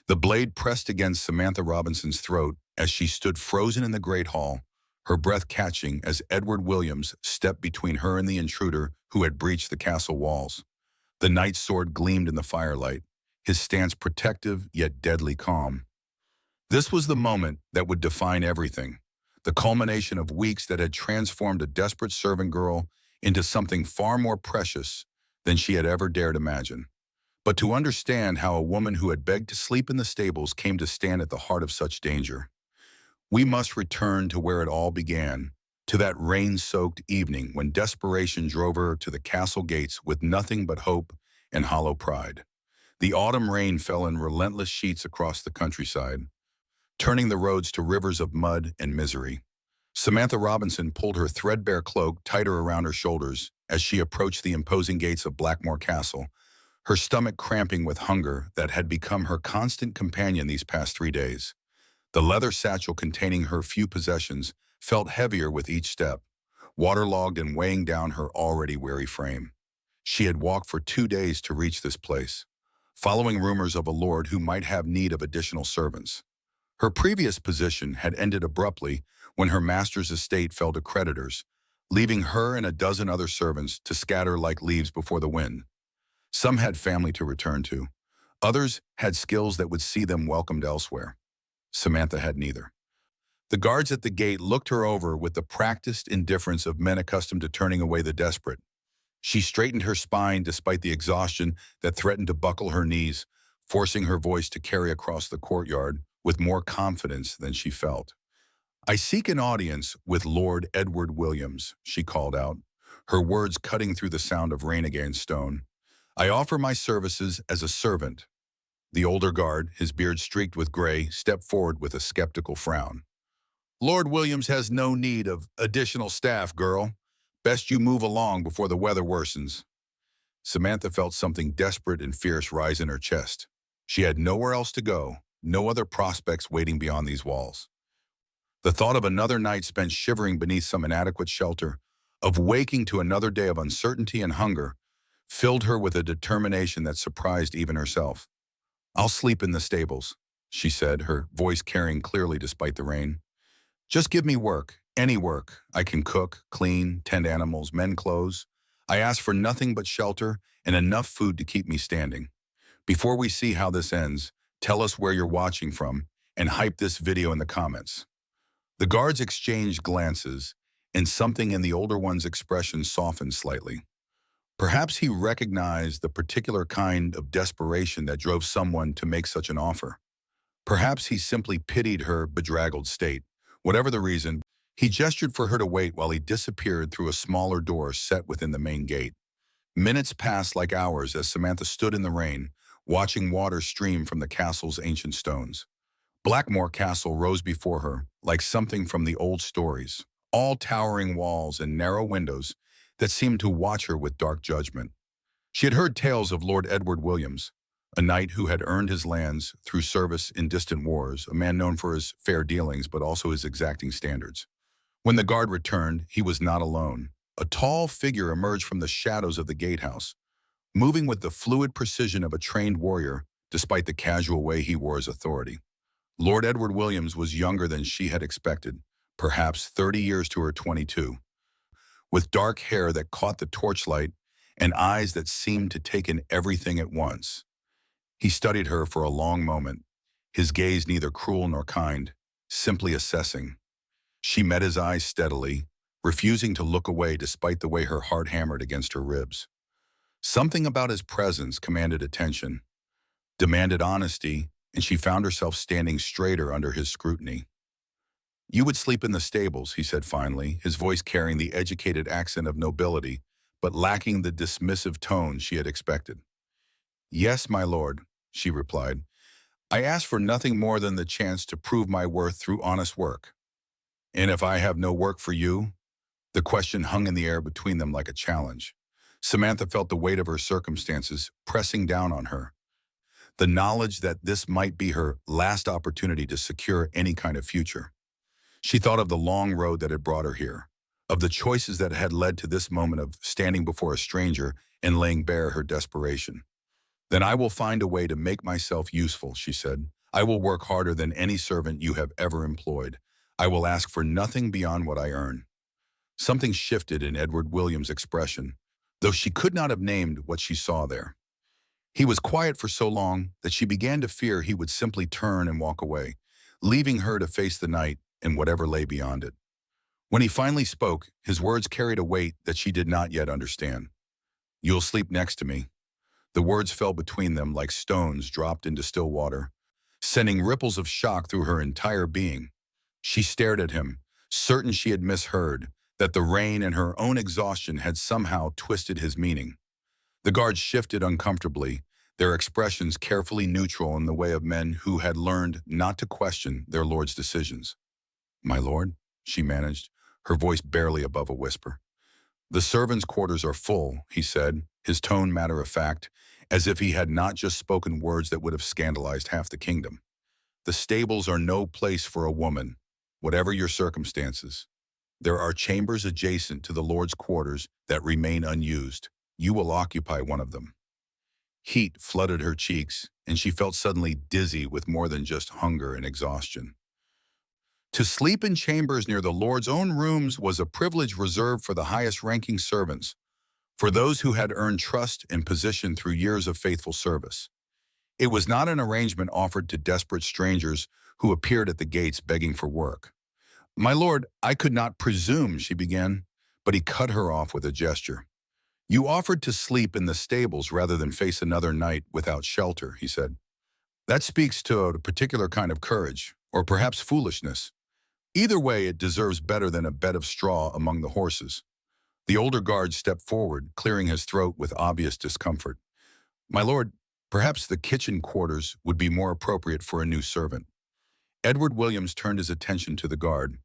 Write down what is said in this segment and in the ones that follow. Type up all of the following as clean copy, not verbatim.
The blade pressed against Samantha Robinson's throat as she stood frozen in the great hall, her breath catching as Edward Williams stepped between her and the intruder who had breached the castle walls. The knight's sword gleamed in the firelight, his stance protective yet deadly calm. This was the moment that would define everything, the culmination of weeks that had transformed a desperate servant girl into something far more precious than she had ever dared imagine. But to understand how a woman who had begged to sleep in the stables came to stand at the heart of such danger, we must return to where it all began, to that rain-soaked evening when desperation drove her to the castle gates with nothing but hope and hollow pride. The autumn rain fell in relentless sheets across the countryside, turning the roads to rivers of mud and misery. Samantha Robinson pulled her threadbare cloak tighter around her shoulders as she approached the imposing gates of Blackmore Castle, her stomach cramping with hunger that had become her constant companion these past 3 days. The leather satchel containing her few possessions felt heavier with each step, waterlogged and weighing down her already weary frame. She had walked for 2 days to reach this place, following rumors of a lord who might have need of additional servants. Her previous position had ended abruptly when her master's estate fell to creditors, leaving her and a dozen other servants to scatter like leaves before the wind. Some had family to return to. Others had skills that would see them welcomed elsewhere. Samantha had neither. The guards at the gate looked her over with the practiced indifference of men accustomed to turning away the desperate. She straightened her spine despite the exhaustion that threatened to buckle her knees, forcing her voice to carry across the courtyard with more confidence than she felt. "I seek an audience with Lord Edward Williams," she called out, her words cutting through the sound of rain against stone. "I offer my services as a servant." The older guard, his beard streaked with gray, stepped forward with a skeptical frown. "Lord Williams has no need of additional staff, girl. Best you move along before the weather worsens." Samantha felt something desperate and fierce rise in her chest. She had nowhere else to go, no other prospects waiting beyond these walls. The thought of another night spent shivering beneath some inadequate shelter, of waking to another day of uncertainty and hunger, filled her with a determination that surprised even herself. "I'll sleep in the stables," she said, her voice carrying clearly despite the rain. "Just give me work, any work. I can cook, clean, tend animals, mend clothes. I ask for nothing but shelter and enough food to keep me standing. Before we see how this ends, tell us where you're watching from and hype this video in the comments." The guards exchanged glances, and something in the older one's expression softened slightly. Perhaps he recognized the particular kind of desperation that drove someone to make such an offer. Perhaps he simply pitied her bedraggled state. Whatever the reason, he gestured for her to wait while he disappeared through a smaller door set within the main gate. Minutes passed like hours as Samantha stood in the rain, watching water stream from the castle's ancient stones. Blackmore Castle rose before her, like something from the old stories, all towering walls and narrow windows that seemed to watch her with dark judgment. She had heard tales of Lord Edward Williams, a knight who had earned his lands through service in distant wars, a man known for his fair dealings but also his exacting standards. When the guard returned, he was not alone. A tall figure emerged from the shadows of the gatehouse, moving with the fluid precision of a trained warrior despite the casual way he wore his authority. Lord Edward Williams was younger than she had expected, perhaps 30 years to her 22, with dark hair that caught the torchlight and eyes that seemed to take in everything at once. He studied her for a long moment, his gaze neither cruel nor kind, simply assessing. She met his eyes steadily, refusing to look away despite the way her heart hammered against her ribs. Something about his presence commanded attention, demanded honesty, and she found herself standing straighter under his scrutiny. "You would sleep in the stables," he said finally, his voice carrying the educated accent of nobility, but lacking the dismissive tone she had expected. "Yes, my lord," she replied. "I ask for nothing more than the chance to prove my worth through honest work." "And if I have no work for you?" The question hung in the air between them like a challenge. Samantha felt the weight of her circumstances pressing down on her. The knowledge that this might be her last opportunity to secure any kind of future. She thought of the long road that had brought her here, of the choices that had led to this moment of standing before a stranger and laying bare her desperation. "Then I will find a way to make myself useful," she said. I will work harder than any servant you have ever employed. I will ask for nothing beyond what I earn." Something shifted in Edward Williams' expression, though she could not have named what she saw there. He was quiet for so long that she began to fear he would simply turn and walk away, leaving her to face the night and whatever lay beyond it. When he finally spoke, his words carried a weight that she did not yet understand. "You'll sleep next to me." The words fell between them like stones dropped into still water, sending ripples of shock through her entire being. She stared at him, certain she had misheard, that the rain and her own exhaustion had somehow twisted his meaning. The guards shifted uncomfortably, their expressions carefully neutral in the way of men who had learned not to question their lord's decisions. "My lord," she managed, her voice barely above a whisper. "The servants' quarters are full," he said, his tone matter-of-fact, as if he had not just spoken words that would have scandalized half the kingdom. "The stables are no place for a woman, whatever your circumstances. There are chambers adjacent to the Lord's quarters that remain unused. You will occupy one of them." Heat flooded her cheeks, and she felt suddenly dizzy with more than just hunger and exhaustion. To sleep in chambers near the Lord's own rooms was a privilege reserved for the highest-ranking servants, for those who had earned trust and position through years of faithful service. It was not an arrangement offered to desperate strangers who appeared at the gates begging for work. "My lord, I could not presume," she began, but he cut her off with a gesture. "You offered to sleep in the stables rather than face another night without shelter," he said. "That speaks to a particular kind of courage, or perhaps foolishness. Either way, it deserves better than a bed of straw among the horses." The older guard stepped forward, clearing his throat with obvious discomfort. "My lord, perhaps the kitchen quarters would be more appropriate for a new servant." Edward Williams turned his attention to the guard,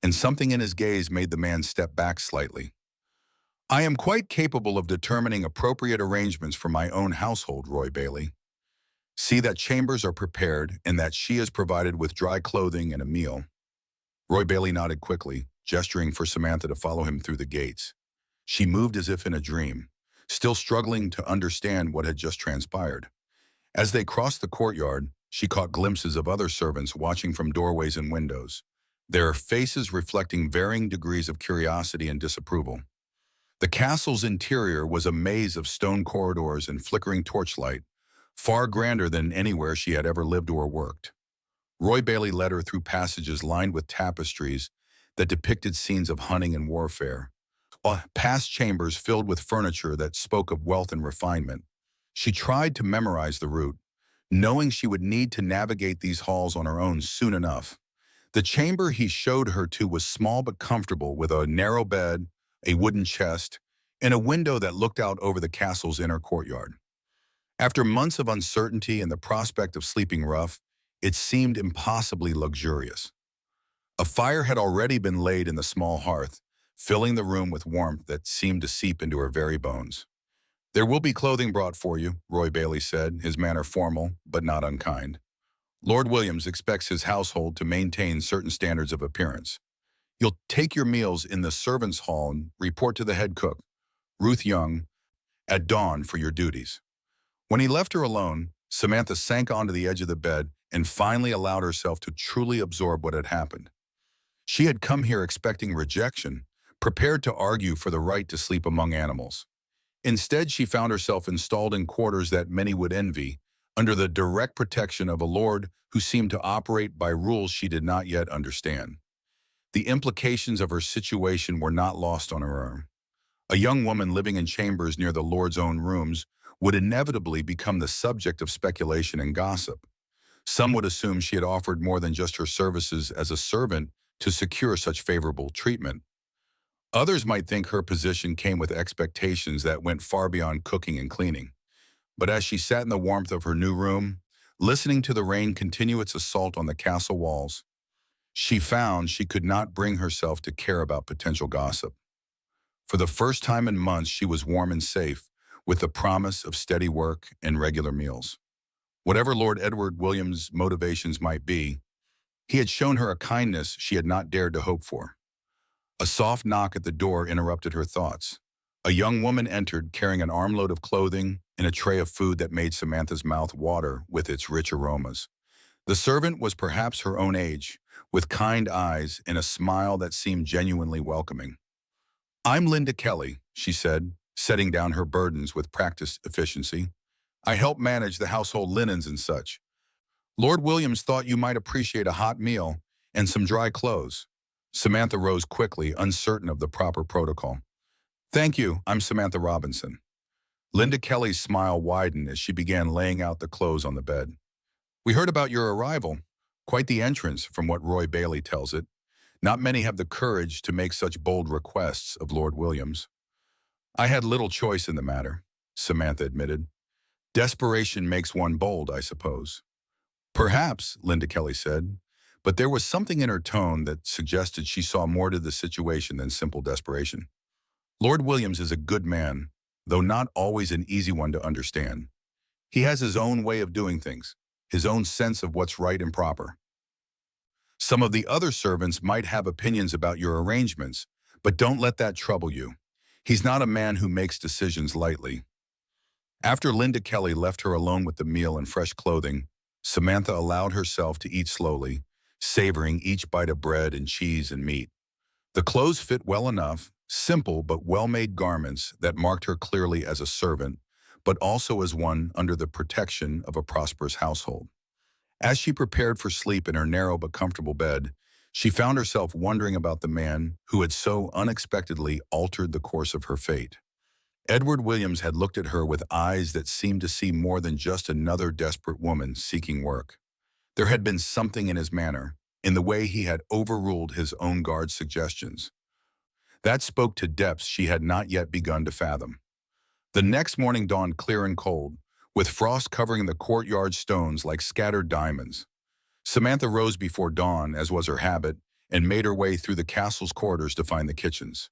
and something in his gaze made the man step back slightly. "I am quite capable of determining appropriate arrangements for my own household, Roy Bailey. See that chambers are prepared and that she is provided with dry clothing and a meal." Roy Bailey nodded quickly, gesturing for Samantha to follow him through the gates. She moved as if in a dream, still struggling to understand what had just transpired. As they crossed the courtyard, she caught glimpses of other servants watching from doorways and windows, their faces reflecting varying degrees of curiosity and disapproval. The castle's interior was a maze of stone corridors and flickering torchlight, far grander than anywhere she had ever lived or worked. Roy Bailey led her through passages lined with tapestries that depicted scenes of hunting and warfare, past chambers filled with furniture that spoke of wealth and refinement. She tried to memorize the route, knowing she would need to navigate these halls on her own soon enough. The chamber he showed her to was small but comfortable, with a narrow bed, a wooden chest, and a window that looked out over the castle's inner courtyard. After months of uncertainty and the prospect of sleeping rough, it seemed impossibly luxurious. A fire had already been laid in the small hearth, filling the room with warmth that seemed to seep into her very bones. "There will be clothing brought for you," Roy Bailey said, his manner formal but not unkind. "Lord Williams expects his household to maintain certain standards of appearance. You'll take your meals in the servants' hall and report to the head cook, Ruth Young, at dawn for your duties." When he left her alone, Samantha sank onto the edge of the bed and finally allowed herself to truly absorb what had happened. She had come here expecting rejection, prepared to argue for the right to sleep among animals. Instead, she found herself installed in quarters that many would envy, under the direct protection of a lord who seemed to operate by rules she did not yet understand. The implications of her situation were not lost on her. A young woman living in chambers near the Lord's own rooms would inevitably become the subject of speculation and gossip. Some would assume she had offered more than just her services as a servant to secure such favorable treatment. Others might think her position came with expectations that went far beyond cooking and cleaning. But as she sat in the warmth of her new room, listening to the rain continue its assault on the castle walls, she found she could not bring herself to care about potential gossip. For the first time in months, she was warm and safe, with the promise of steady work and regular meals. Whatever Lord Edward Williams' motivations might be, he had shown her a kindness she had not dared to hope for. A soft knock at the door interrupted her thoughts. A young woman entered, carrying an armload of clothing and a tray of food that made Samantha's mouth water with its rich aromas. The servant was perhaps her own age, with kind eyes and a smile that seemed genuinely welcoming. "I'm Linda Kelly," she said, setting down her burdens with practiced efficiency. "I help manage the household linens and such. Lord Williams thought you might appreciate a hot meal and some dry clothes." Samantha rose quickly, uncertain of the proper protocol. "Thank you, I'm Samantha Robinson." Linda Kelly's smile widened as she began laying out the clothes on the bed. "We heard about your arrival. Quite the entrance, from what Roy Bailey tells it. Not many have the courage to make such bold requests of Lord Williams." "I had little choice in the matter," Samantha admitted. "Desperation makes one bold, I suppose." "Perhaps," Linda Kelly said, but there was something in her tone that suggested she saw more to the situation than simple desperation. "Lord Williams is a good man, though not always an easy one to understand. He has his own way of doing things, his own sense of what's right and proper. Some of the other servants might have opinions about your arrangements, but don't let that trouble you. He's not a man who makes decisions lightly." After Linda Kelly left her alone with the meal and fresh clothing, Samantha allowed herself to eat slowly, savoring each bite of bread and cheese and meat. The clothes fit well enough, simple but well-made garments that marked her clearly as a servant, but also as one under the protection of a prosperous household. As she prepared for sleep in her narrow but comfortable bed, she found herself wondering about the man who had so unexpectedly altered the course of her fate. Edward Williams had looked at her with eyes that seemed to see more than just another desperate woman seeking work. There had been something in his manner, in the way he had overruled his own guard's suggestions, that spoke to depths she had not yet begun to fathom. The next morning dawned clear and cold, with frost covering the courtyard stones like scattered diamonds. Samantha rose before dawn, as was her habit, and made her way through the castle's corridors to find the kitchens.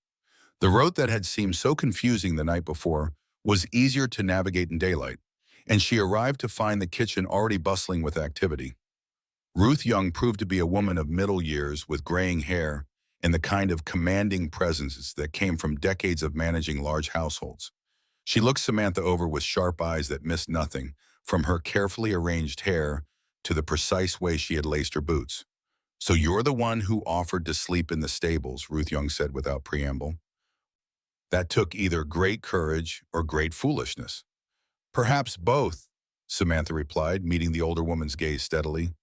The road that had seemed so confusing the night before was easier to navigate in daylight, and she arrived to find the kitchen already bustling with activity. Ruth Young proved to be a woman of middle years with graying hair and the kind of commanding presence that came from decades of managing large households. She looked Samantha over with sharp eyes that missed nothing, from her carefully arranged hair to the precise way she had laced her boots. "So you're the one who offered to sleep in the stables," Ruth Young said without preamble. "That took either great courage or great foolishness." "Perhaps both," Samantha replied, meeting the older woman's gaze steadily.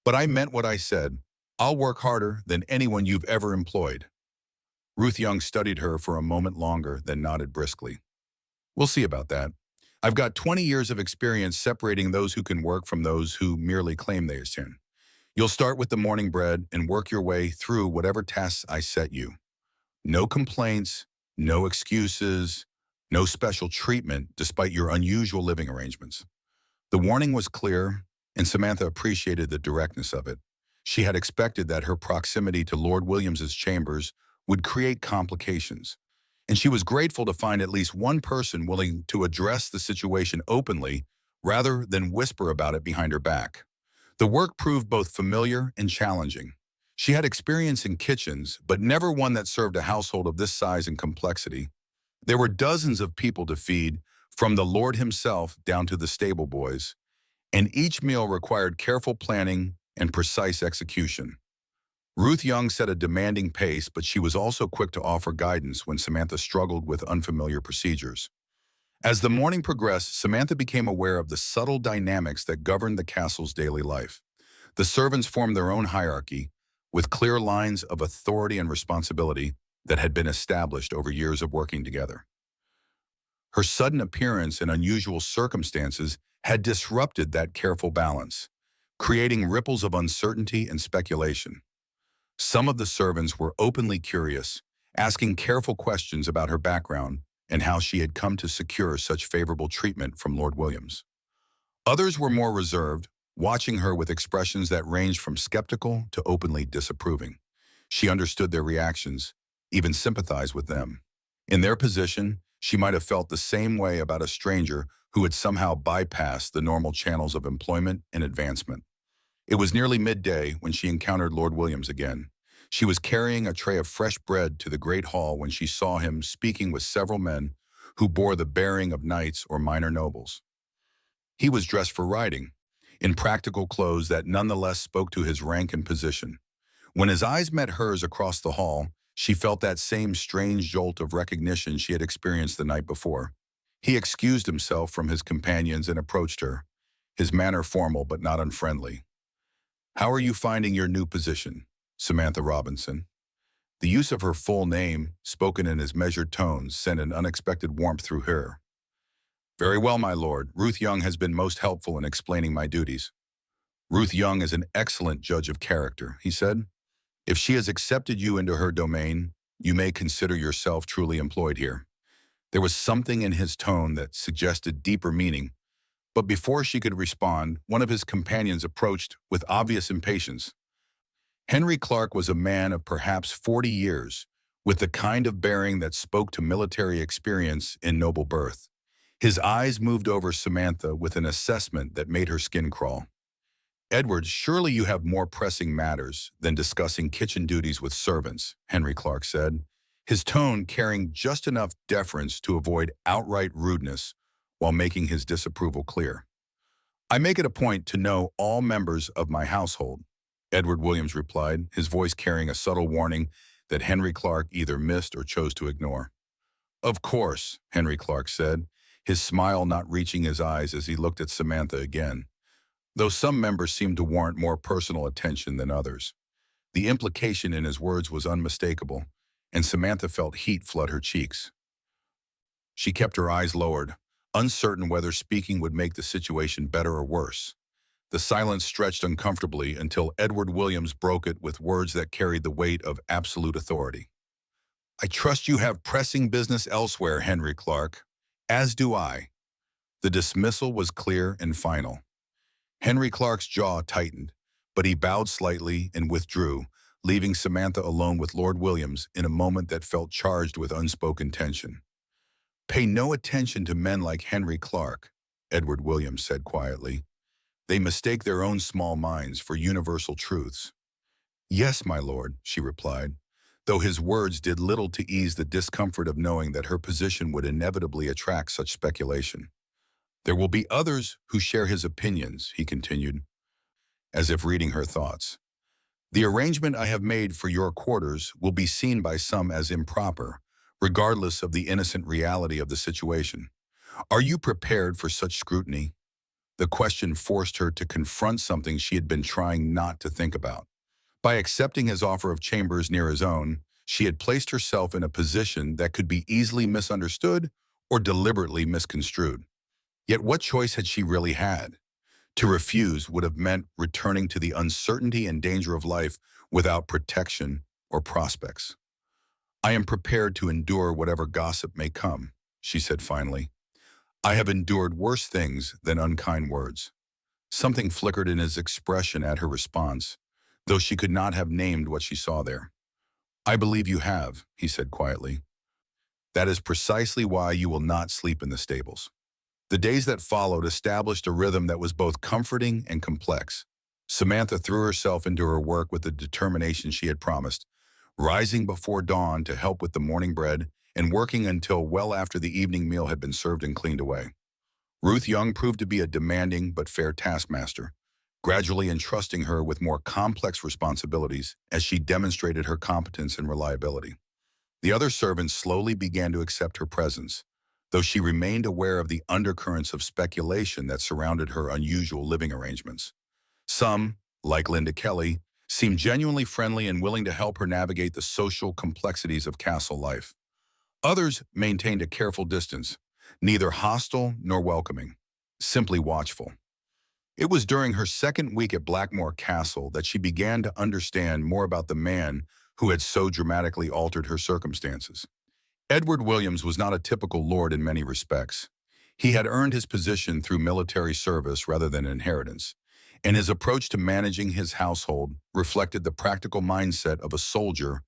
"But I meant what I said. I'll work harder than anyone you've ever employed." Ruth Young studied her for a moment longer, then nodded briskly. "We'll see about that. I've got 20 years of experience separating those who can work from those who merely claim they can. You'll start with the morning bread and work your way through whatever tasks I set you. No complaints, no excuses, no special treatment despite your unusual living arrangements." The warning was clear, and Samantha appreciated the directness of it. She had expected that her proximity to Lord Williams's chambers would create complications, and she was grateful to find at least one person willing to address the situation openly rather than whisper about it behind her back. The work proved both familiar and challenging. She had experience in kitchens, but never one that served a household of this size and complexity. There were dozens of people to feed, from the Lord himself down to the stable boys, and each meal required careful planning and precise execution. Ruth Young set a demanding pace, but she was also quick to offer guidance when Samantha struggled with unfamiliar procedures. As the morning progressed, Samantha became aware of the subtle dynamics that governed the castle's daily life. The servants formed their own hierarchy, with clear lines of authority and responsibility that had been established over years of working together. Her sudden appearance and unusual circumstances had disrupted that careful balance, creating ripples of uncertainty and speculation. Some of the servants were openly curious, asking careful questions about her background and how she had come to secure such favorable treatment from Lord Williams. Others were more reserved, watching her with expressions that ranged from skeptical to openly disapproving. She understood their reactions, even sympathized with them. In their position, she might have felt the same way about a stranger who had somehow bypassed the normal channels of employment and advancement. It was nearly midday when she encountered Lord Williams again. She was carrying a tray of fresh bread to the great hall when she saw him speaking with several men who bore the bearing of knights or minor nobles. He was dressed for riding. in practical clothes that nonetheless spoke to his rank and position. When his eyes met hers across the hall, she felt that same strange jolt of recognition she had experienced the night before. He excused himself from his companions and approached her, his manner formal but not unfriendly. "How are you finding your new position, Samantha Robinson?" The use of her full name, spoken in his measured tones, sent an unexpected warmth through her. "Very well, my lord. Ruth Young has been most helpful in explaining my duties." "Ruth Young is an excellent judge of character," he said. "If she has accepted you into her domain, you may consider yourself truly employed here." There was something in his tone that suggested deeper meaning, but before she could respond, one of his companions approached with obvious impatience. Henry Clark was a man of perhaps 40 years, with the kind of bearing that spoke to military experience in noble birth. His eyes moved over Samantha with an assessment that made her skin crawl. "Edward, surely you have more pressing matters than discussing kitchen duties with servants," Henry Clark said, his tone carrying just enough deference to avoid outright rudeness while making his disapproval clear. "I make it a point to know all members of my household," Edward Williams replied, his voice carrying a subtle warning that Henry Clark either missed or chose to ignore. "Of course," Henry Clark said, his smile not reaching his eyes as he looked at Samantha again, though some members seemed to warrant more personal attention than others. The implication in his words was unmistakable, and Samantha felt heat flood her cheeks. She kept her eyes lowered, uncertain whether speaking would make the situation better or worse. The silence stretched uncomfortably until Edward Williams broke it with words that carried the weight of absolute authority. "I trust you have pressing business elsewhere, Henry Clark. As do I." The dismissal was clear and final. Henry Clark's jaw tightened, but he bowed slightly and withdrew, leaving Samantha alone with Lord Williams in a moment that felt charged with unspoken tension. "Pay no attention to men like Henry Clark," Edward Williams said quietly. "They mistake their own small minds for universal truths." "Yes, my lord," she replied, though his words did little to ease the discomfort of knowing that her position would inevitably attract such speculation. "There will be others who share his opinions," he continued, as if reading her thoughts. "The arrangement I have made for your quarters will be seen by some as improper, regardless of the innocent reality of the situation. Are you prepared for such scrutiny?" The question forced her to confront something she had been trying not to think about. By accepting his offer of chambers near his own, she had placed herself in a position that could be easily misunderstood or deliberately misconstrued. Yet what choice had she really had? To refuse would have meant returning to the uncertainty and danger of life without protection or prospects. "I am prepared to endure whatever gossip may come," she said finally. "I have endured worse things than unkind words." Something flickered in his expression at her response, though she could not have named what she saw there. "I believe you have," he said quietly. "That is precisely why you will not sleep in the stables." The days that followed established a rhythm that was both comforting and complex. Samantha threw herself into her work with the determination she had promised, rising before dawn to help with the morning bread and working until well after the evening meal had been served and cleaned away. Ruth Young proved to be a demanding but fair taskmaster, gradually entrusting her with more complex responsibilities as she demonstrated her competence and reliability. The other servants slowly began to accept her presence, though she remained aware of the undercurrents of speculation that surrounded her unusual living arrangements. Some, like Linda Kelly, seemed genuinely friendly and willing to help her navigate the social complexities of castle life. Others maintained a careful distance, neither hostile nor welcoming, simply watchful. It was during her second week at Blackmore Castle that she began to understand more about the man who had so dramatically altered her circumstances. Edward Williams was not a typical lord in many respects. He had earned his position through military service rather than inheritance, and his approach to managing his household reflected the practical mindset of a soldier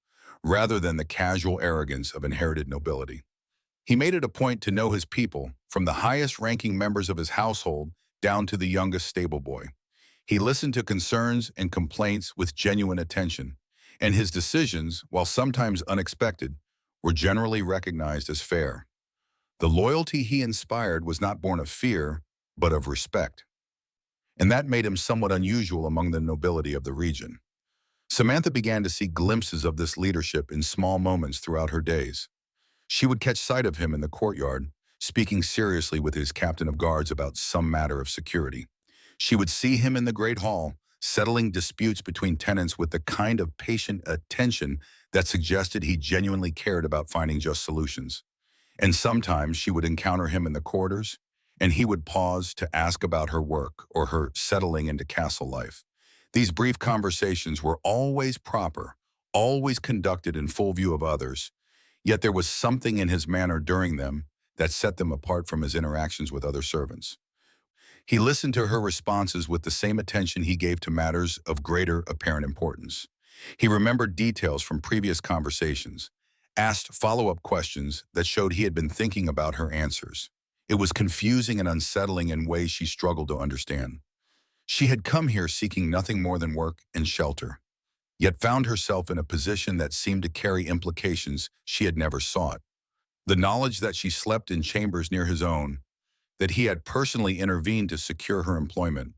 rather than the casual arrogance of inherited nobility. He made it a point to know his people, from the highest-ranking members of his household down to the youngest stable boy. He listened to concerns and complaints with genuine attention, and his decisions, while sometimes unexpected, were generally recognized as fair. The loyalty he inspired was not born of fear, but of respect. and that made him somewhat unusual among the nobility of the region. Samantha began to see glimpses of this leadership in small moments throughout her days. She would catch sight of him in the courtyard, speaking seriously with his captain of guards about some matter of security. She would see him in the great hall, settling disputes between tenants with the kind of patient attention that suggested he genuinely cared about finding just solutions. And sometimes she would encounter him in the corridors, and he would pause to ask about her work or her settling into castle life. These brief conversations were always proper, always conducted in full view of others, yet there was something in his manner during them that set them apart from his interactions with other servants. He listened to her responses with the same attention he gave to matters of greater apparent importance. He remembered details from previous conversations, asked follow-up questions that showed he had been thinking about her answers. It was confusing and unsettling in ways she struggled to understand. She had come here seeking nothing more than work and shelter, yet found herself in a position that seemed to carry implications she had never sought. The knowledge that she slept in chambers near his own, that he had personally intervened to secure her employment,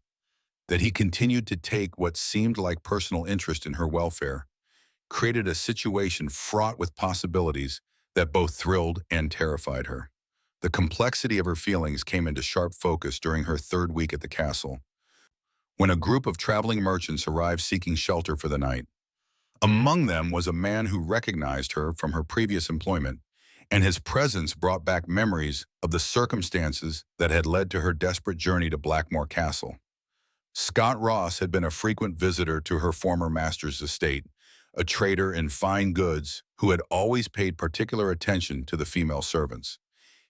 that he continued to take what seemed like personal interest in her welfare, created a situation fraught with possibilities that both thrilled and terrified her. The complexity of her feelings came into sharp focus during her third week at the castle, when a group of traveling merchants arrived seeking shelter for the night. Among them was a man who recognized her from her previous employment, and his presence brought back memories of the circumstances that had led to her desperate journey to Blackmore Castle. Scott Ross had been a frequent visitor to her former master's estate, a trader in fine goods who had always paid particular attention to the female servants.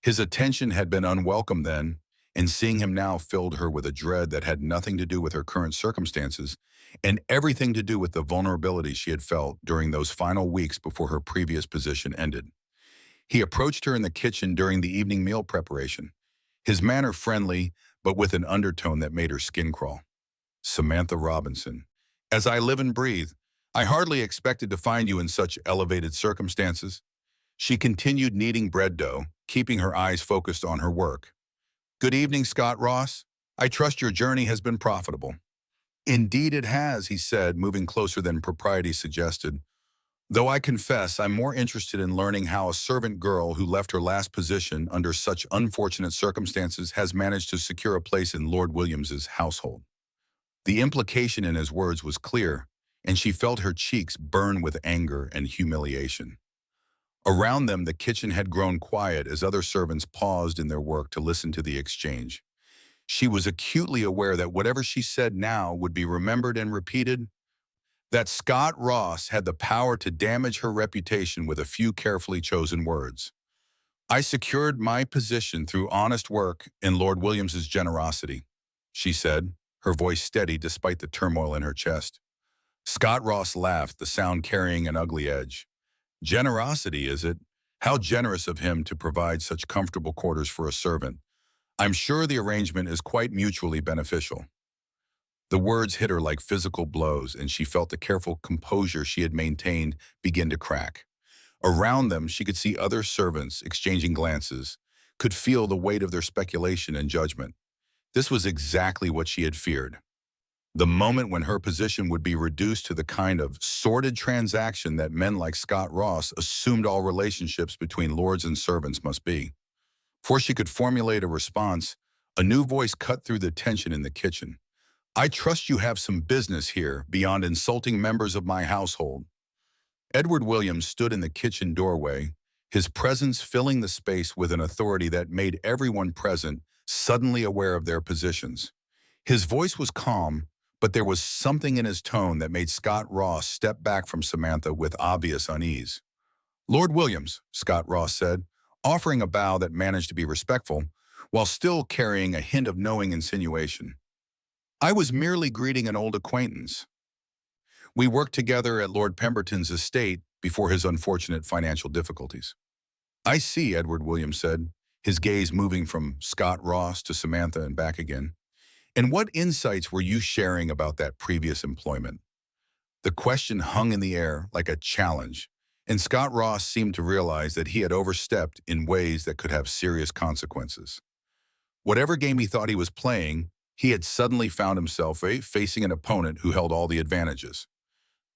His attention had been unwelcome then, and seeing him now filled her with a dread that had nothing to do with her current circumstances and everything to do with the vulnerability she had felt during those final weeks before her previous position ended. He approached her in the kitchen during the evening meal preparation, his manner friendly, but with an undertone that made her skin crawl. "Samantha Robinson, as I live and breathe, I hardly expected to find you in such elevated circumstances." She continued kneading bread dough, keeping her eyes focused on her work. "Good evening, Scott Ross. I trust your journey has been profitable." "Indeed it has," he said, moving closer than propriety suggested. "Though I confess I'm more interested in learning how a servant girl who left her last position under such unfortunate circumstances has managed to secure a place in Lord Williams's household." The implication in his words was clear, and she felt her cheeks burn with anger and humiliation. Around them, the kitchen had grown quiet as other servants paused in their work to listen to the exchange. She was acutely aware that whatever she said now would be remembered and repeated, that Scott Ross had the power to damage her reputation with a few carefully chosen words. "I secured my position through honest work and Lord Williams's generosity," she said, her voice steady despite the turmoil in her chest. Scott Ross laughed, the sound carrying an ugly edge. "Generosity, is it? How generous of him to provide such comfortable quarters for a servant. I'm sure the arrangement is quite mutually beneficial." The words hit her like physical blows, and she felt the careful composure she had maintained begin to crack. Around them, she could see other servants exchanging glances, could feel the weight of their speculation and judgment. This was exactly what she had feared. The moment when her position would be reduced to the kind of sordid transaction that men like Scott Ross assumed all relationships between lords and servants must be. Before she could formulate a response, a new voice cut through the tension in the kitchen. "I trust you have some business here beyond insulting members of my household." Edward Williams stood in the kitchen doorway, his presence filling the space with an authority that made everyone present suddenly aware of their positions. His voice was calm, but there was something in his tone that made Scott Ross step back from Samantha with obvious unease. "Lord Williams," Scott Ross said, offering a bow that managed to be respectful, while still carrying a hint of knowing insinuation. "I was merely greeting an old acquaintance. We worked together at Lord Pemberton's estate before his unfortunate financial difficulties." "I see," Edward Williams said, his gaze moving from Scott Ross to Samantha and back again. "And what insights were you sharing about that previous employment?" The question hung in the air like a challenge, and Scott Ross seemed to realize that he had overstepped in ways that could have serious consequences. Whatever game he thought he was playing, He had suddenly found himself facing an opponent who held all the advantages.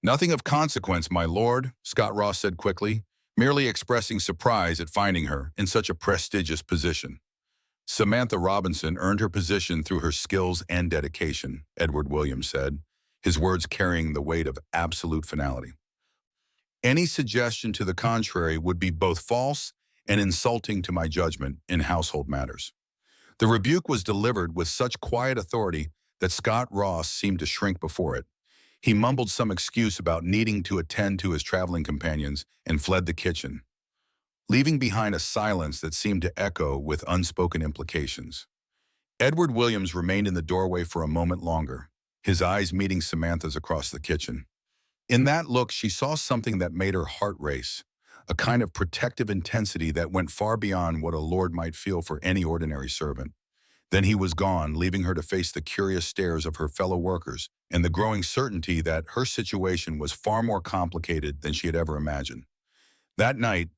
"Nothing of consequence, my lord," Scott Ross said quickly, merely expressing surprise at finding her in such a prestigious position. "Samantha Robinson earned her position through her skills and dedication," Edward Williams said, his words carrying the weight of absolute finality. "Any suggestion to the contrary would be both false and insulting to my judgment in household matters." The rebuke was delivered with such quiet authority that Scott Ross seemed to shrink before it. He mumbled some excuse about needing to attend to his traveling companions and fled the kitchen, leaving behind a silence that seemed to echo with unspoken implications. Edward Williams remained in the doorway for a moment longer, his eyes meeting Samantha's across the kitchen. In that look, she saw something that made her heart race, a kind of protective intensity that went far beyond what a lord might feel for any ordinary servant. Then he was gone, leaving her to face the curious stares of her fellow workers and the growing certainty that her situation was far more complicated than she had ever imagined. That night,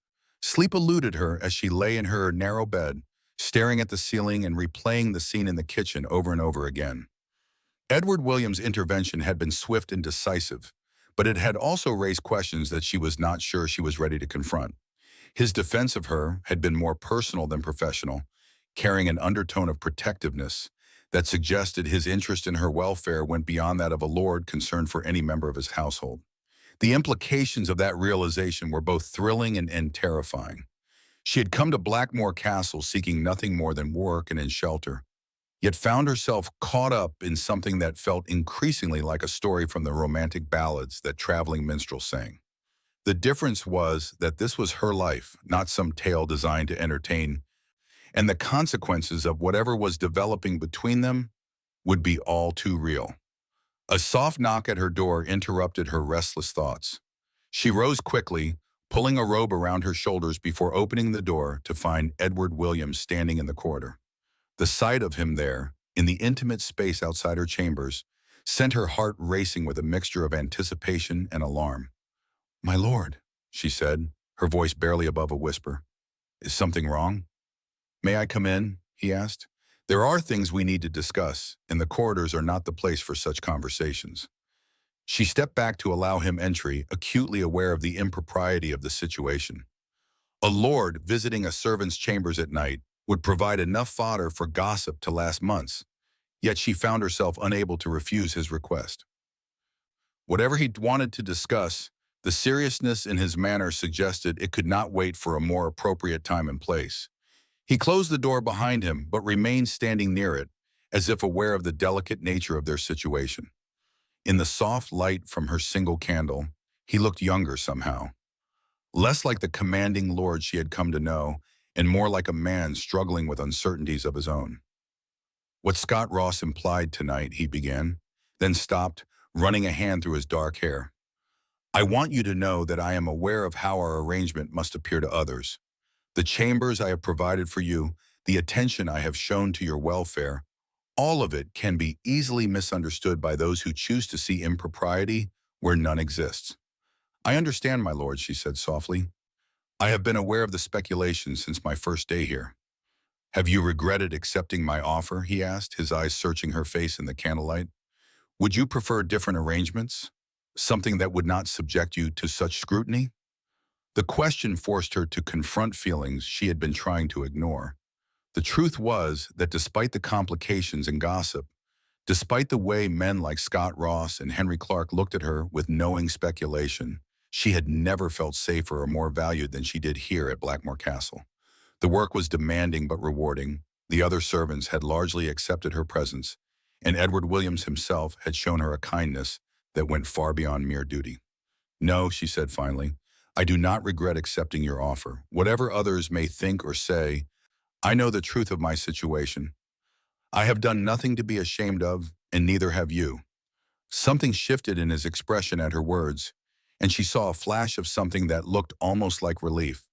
sleep eluded her as she lay in her narrow bed, staring at the ceiling and replaying the scene in the kitchen over and over again. Edward Williams' intervention had been swift and decisive, but it had also raised questions that she was not sure she was ready to confront. His defense of her had been more personal than professional, carrying an undertone of protectiveness that suggested his interest in her welfare went beyond that of a lord concerned for any member of his household. The implications of that realization were both thrilling and terrifying. She had come to Blackmore Castle seeking nothing more than work and shelter, yet found herself caught up in something that felt increasingly like a story from the romantic ballads that traveling minstrels sang. The difference was that this was her life, not some tale designed to entertain, and the consequences of whatever was developing between them would be all too real. A soft knock at her door interrupted her restless thoughts. She rose quickly, pulling a robe around her shoulders before opening the door to find Edward Williams standing in the corridor. The sight of him there, in the intimate space outside her chambers, sent her heart racing with a mixture of anticipation and alarm. "My lord," she said, her voice barely above a whisper. "Is something wrong?" "May I come in?" he asked. "There are things we need to discuss, and the corridors are not the place for such conversations." She stepped back to allow him entry, acutely aware of the impropriety of the situation. A lord visiting a servant's chambers at night would provide enough fodder for gossip to last months, yet she found herself unable to refuse his request. Whatever he wanted to discuss, the seriousness in his manner suggested it could not wait for a more appropriate time and place. He closed the door behind him, but remained standing near it, as if aware of the delicate nature of their situation. In the soft light from her single candle, he looked younger somehow, less like the commanding lord she had come to know, and more like a man struggling with uncertainties of his own. "What Scott Ross implied tonight," he began, then stopped, running a hand through his dark hair. "I want you to know that I am aware of how our arrangement must appear to others. The chambers I have provided for you, the attention I have shown to your welfare, all of it can be easily misunderstood by those who choose to see impropriety where none exists." "I understand, my lord," she said softly. "I have been aware of the speculation since my first day here." "Have you regretted accepting my offer?" he asked, his eyes searching her face in the candlelight. "Would you prefer different arrangements? Something that would not subject you to such scrutiny?" The question forced her to confront feelings she had been trying to ignore. The truth was that despite the complications and gossip, despite the way men like Scott Ross and Henry Clark looked at her with knowing speculation, she had never felt safer or more valued than she did here at Blackmore Castle. The work was demanding but rewarding. The other servants had largely accepted her presence, and Edward Williams himself had shown her a kindness that went far beyond mere duty. "No," she said finally, "I do not regret accepting your offer. Whatever others may think or say, I know the truth of my situation. I have done nothing to be ashamed of, and neither have you." Something shifted in his expression at her words, and she saw a flash of something that looked almost like relief.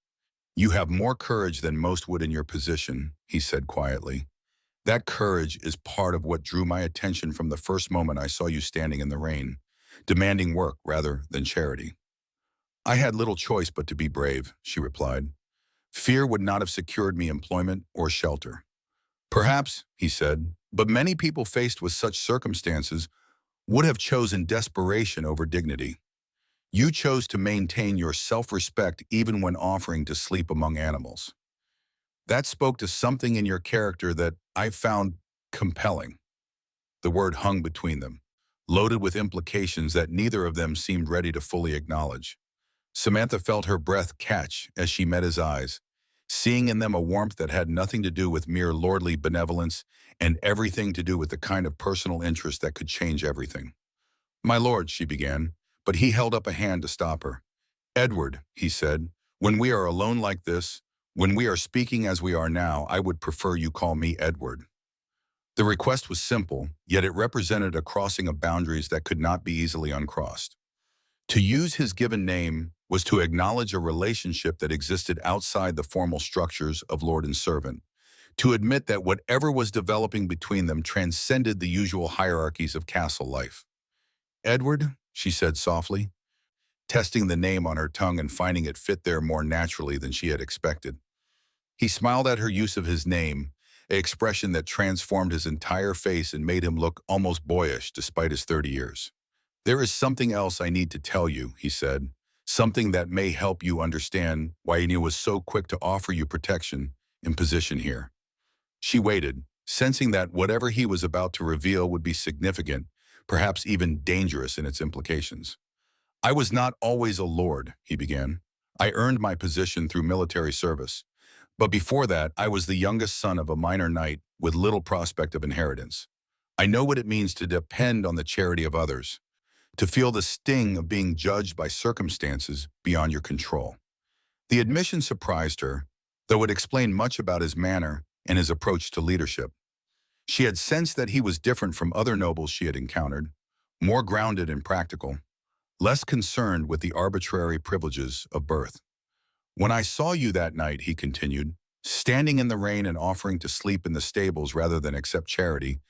"You have more courage than most would in your position," he said quietly. "That courage is part of what drew my attention from the first moment I saw you standing in the rain, demanding work rather than charity." "I had little choice but to be brave," she replied. "Fear would not have secured me employment or shelter." "Perhaps," he said, But many people faced with such circumstances would have chosen desperation over dignity. You chose to maintain your self-respect even when offering to sleep among animals. That spoke to something in your character that I found compelling. The word hung between them, loaded with implications that neither of them seemed ready to fully acknowledge. Samantha felt her breath catch as she met his eyes, seeing in them a warmth that had nothing to do with mere lordly benevolence and everything to do with the kind of personal interest that could change everything. "My lord," she began, but he held up a hand to stop her. "Edward," he said, "when we are alone like this, when we are speaking as we are now, I would prefer you call me Edward." The request was simple, yet it represented a crossing of boundaries that could not be easily uncrossed. To use his given name was to acknowledge a relationship that existed outside the formal structures of lord and servant, to admit that whatever was developing between them transcended the usual hierarchies of castle life. "Edward," she said softly, testing the name on her tongue and finding it fit there more naturally than she had expected. He smiled at her use of his name, an expression that transformed his entire face and made him look almost boyish despite his 30 years. "There is something else I need to tell you," he said, "something that may help you understand why he was so quick to offer you protection and position here." She waited, sensing that whatever he was about to reveal would be significant, perhaps even dangerous in its implications. "I was not always a lord," he began. "I earned my position through military service. But before that, I was the youngest son of a minor knight with little prospect of inheritance. I know what it means to depend on the charity of others, to feel the sting of being judged by circumstances beyond your control." The admission surprised her, though it explained much about his manner and his approach to leadership. She had sensed that he was different from other nobles she had encountered, more grounded and practical, less concerned with the arbitrary privileges of birth. "When I saw you that night," he continued, "standing in the rain and offering to sleep in the stables rather than accept charity,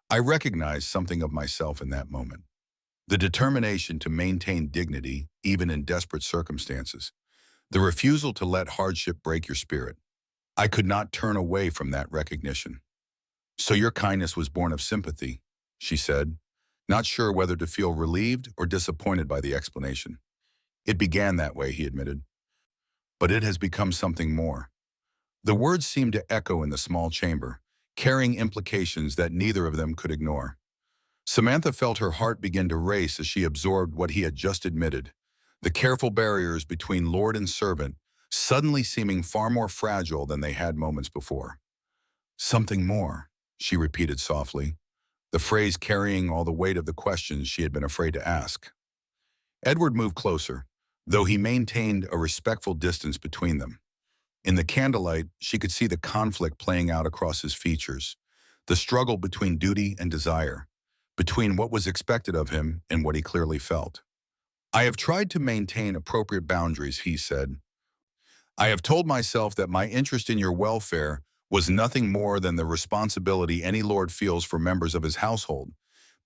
I recognized something of myself in that moment. The determination to maintain dignity, even in desperate circumstances. The refusal to let hardship break your spirit. I could not turn away from that recognition." "So your kindness was born of sympathy," she said, not sure whether to feel relieved or disappointed by the explanation. "It began that way," he admitted, "but it has become something more." The words seemed to echo in the small chamber, carrying implications that neither of them could ignore. Samantha felt her heart begin to race as she absorbed what he had just admitted, the careful barriers between lord and servant suddenly seeming far more fragile than they had moments before. "Something more," she repeated softly, the phrase carrying all the weight of the questions she had been afraid to ask. Edward moved closer, though he maintained a respectful distance between them. In the candlelight, she could see the conflict playing out across his features, the struggle between duty and desire, between what was expected of him and what he clearly felt. "I have tried to maintain appropriate boundaries," he said. "I have told myself that my interest in your welfare was nothing more than the responsibility any lord feels for members of his household,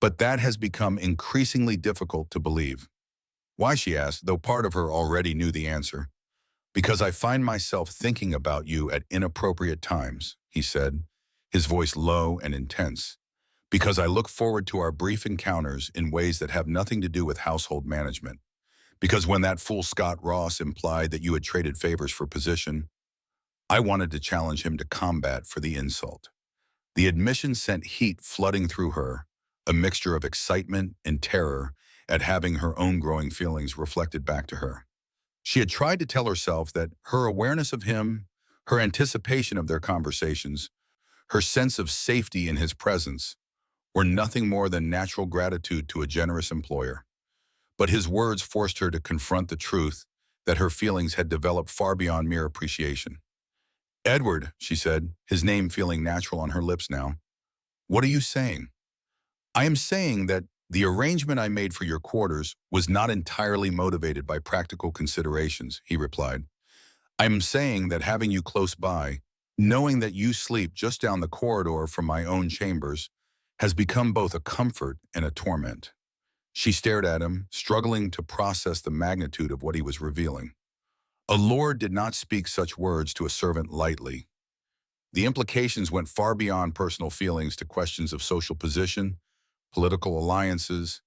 but that has become increasingly difficult to believe." "Why?" she asked, though part of her already knew the answer. "Because I find myself thinking about you at inappropriate times," he said, his voice low and intense. "Because I look forward to our brief encounters in ways that have nothing to do with household management. Because when that fool Scott Ross implied that you had traded favors for position, I wanted to challenge him to combat for the insult." The admission sent heat flooding through her, a mixture of excitement and terror at having her own growing feelings reflected back to her. She had tried to tell herself that her awareness of him, her anticipation of their conversations, her sense of safety in his presence, were nothing more than natural gratitude to a generous employer. But his words forced her to confront the truth that her feelings had developed far beyond mere appreciation. "Edward," she said, his name feeling natural on her lips now, "what are you saying?" "I am saying that the arrangement I made for your quarters was not entirely motivated by practical considerations," he replied. "I am saying that having you close by, knowing that you sleep just down the corridor from my own chambers, has become both a comfort and a torment." She stared at him, struggling to process the magnitude of what he was revealing. A lord did not speak such words to a servant lightly. The implications went far beyond personal feelings to questions of social position, political alliances,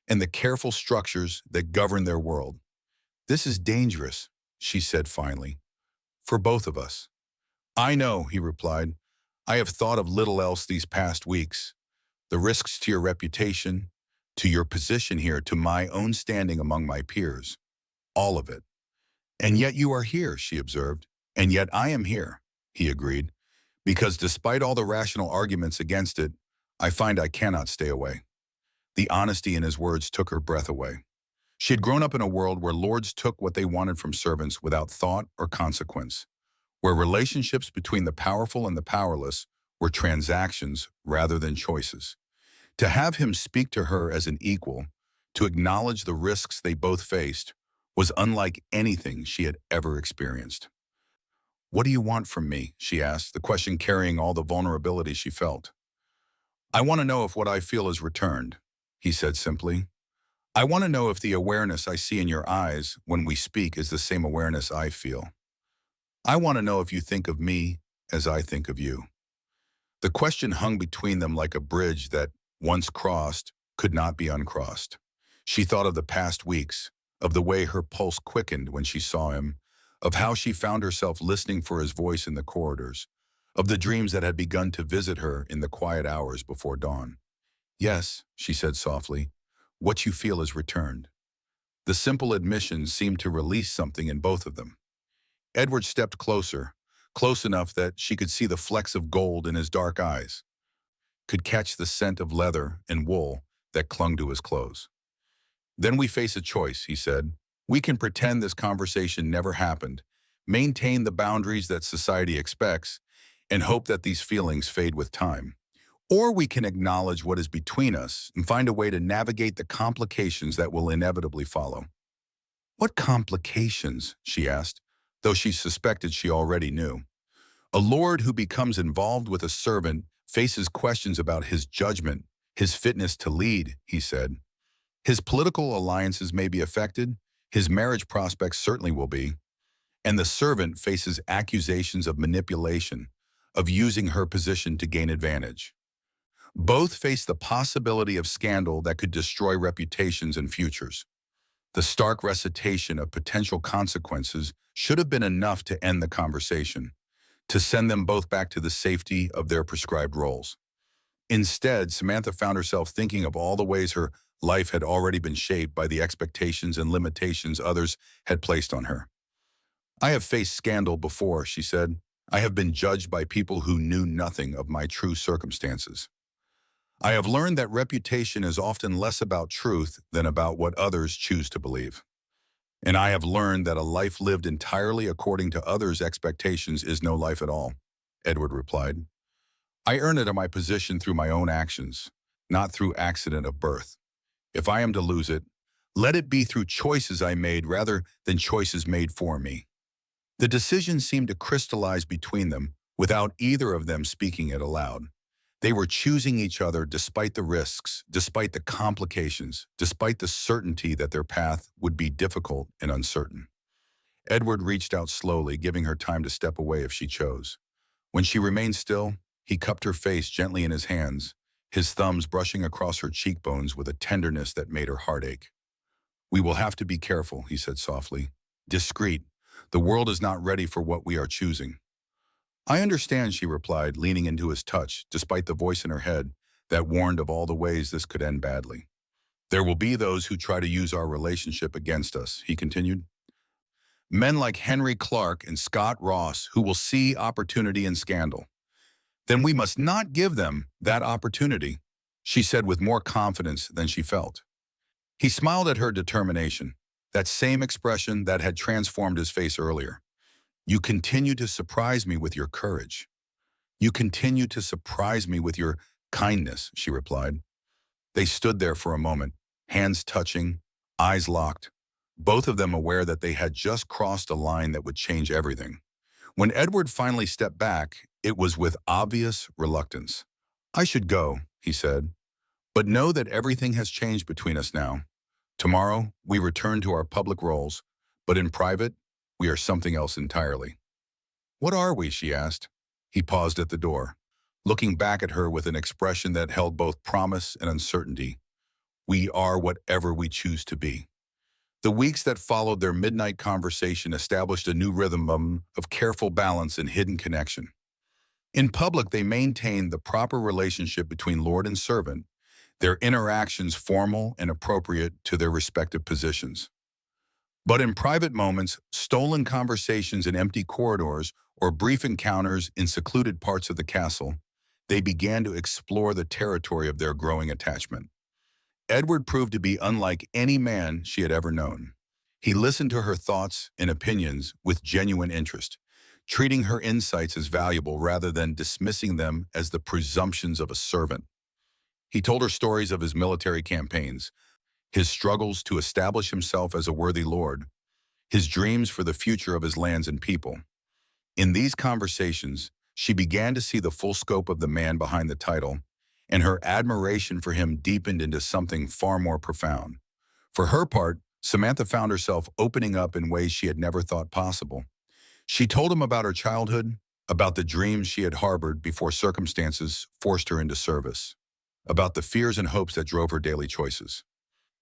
and the careful structures that govern their world. "This is dangerous," she said finally, "for both of us." "I know," he replied. "I have thought of little else these past weeks. The risks to your reputation, to your position here, to my own standing among my peers. All of it." "And yet you are here," she observed. "And yet I am here," he agreed, "because despite all the rational arguments against it, I find I cannot stay away." The honesty in his words took her breath away. She had grown up in a world where lords took what they wanted from servants without thought or consequence, where relationships between the powerful and the powerless were transactions rather than choices. To have him speak to her as an equal, to acknowledge the risks they both faced, was unlike anything she had ever experienced. "What do you want from me?" she asked, the question carrying all the vulnerability she felt. "I want to know if what I feel is returned," he said simply. "I want to know if the awareness I see in your eyes when we speak is the same awareness I feel. I want to know if you think of me as I think of you." The question hung between them like a bridge that, once crossed, could not be uncrossed. She thought of the past weeks, of the way her pulse quickened when she saw him, of how she found herself listening for his voice in the corridors, of the dreams that had begun to visit her in the quiet hours before dawn. "Yes," she said softly, "what you feel is returned." The simple admission seemed to release something in both of them. Edward stepped closer, close enough that she could see the flecks of gold in his dark eyes, could catch the scent of leather and wool that clung to his clothes. "Then we face a choice," he said. "We can pretend this conversation never happened, maintain the boundaries that society expects, and hope that these feelings fade with time. Or we can acknowledge what is between us and find a way to navigate the complications that will inevitably follow." "What complications?" she asked, though she suspected she already knew. "A lord who becomes involved with a servant faces questions about his judgment, his fitness to lead," he said. "His political alliances may be affected, his marriage prospects certainly will be, and the servant faces accusations of manipulation, of using her position to gain advantage. Both face the possibility of scandal that could destroy reputations and futures. The stark recitation of potential consequences should have been enough to end the conversation, to send them both back to the safety of their prescribed roles. Instead, Samantha found herself thinking of all the ways her life had already been shaped by the expectations and limitations others had placed on her. "I have faced scandal before," she said. "I have been judged by people who knew nothing of my true circumstances. I have learned that reputation is often less about truth than about what others choose to believe. And I have learned that a life lived entirely according to others' expectations is no life at all," Edward replied. "I earn it in my position through my own actions, not through accident of birth. If I am to lose it, let it be through choices I made rather than choices made for me." The decision seemed to crystallize between them without either of them speaking it aloud. They were choosing each other despite the risks, despite the complications, despite the certainty that their path would be difficult and uncertain. Edward reached out slowly, giving her time to step away if she chose. When she remained still, he cupped her face gently in his hands, his thumbs brushing across her cheekbones with a tenderness that made her heart ache. "We will have to be careful," he said softly. "Discreet. The world is not ready for what we are choosing." "I understand," she replied, leaning into his touch, despite the voice in her head that warned of all the ways this could end badly. "There will be those who try to use our relationship against us," he continued. "Men like Henry Clark and Scott Ross who will see opportunity in scandal. Then we must not give them that opportunity," she said with more confidence than she felt. He smiled at her determination, that same expression that had transformed his face earlier. "You continue to surprise me with your courage. You continue to surprise me with your kindness," she replied. They stood there for a moment, hands touching, eyes locked, both of them aware that they had just crossed a line that would change everything. When Edward finally stepped back, it was with obvious reluctance. "I should go," he said, "but know that everything has changed between us now. Tomorrow, we return to our public roles, but in private, we are something else entirely." "What are we?" she asked. He paused at the door, looking back at her with an expression that held both promise and uncertainty. We are whatever we choose to be. The weeks that followed their midnight conversation established a new rhythm of careful balance and hidden connection. In public, they maintained the proper relationship between Lord and servant, their interactions formal and appropriate to their respective positions. But in private moments, stolen conversations in empty corridors or brief encounters in secluded parts of the castle, they began to explore the territory of their growing attachment. Edward proved to be unlike any man she had ever known. He listened to her thoughts and opinions with genuine interest, treating her insights as valuable rather than dismissing them as the presumptions of a servant. He told her stories of his military campaigns, his struggles to establish himself as a worthy lord, his dreams for the future of his lands and people. In these conversations, she began to see the full scope of the man behind the title, and her admiration for him deepened into something far more profound. For her part, Samantha found herself opening up in ways she had never thought possible. She told him about her childhood, about the dreams she had harbored before circumstances forced her into service, about the fears and hopes that drove her daily choices.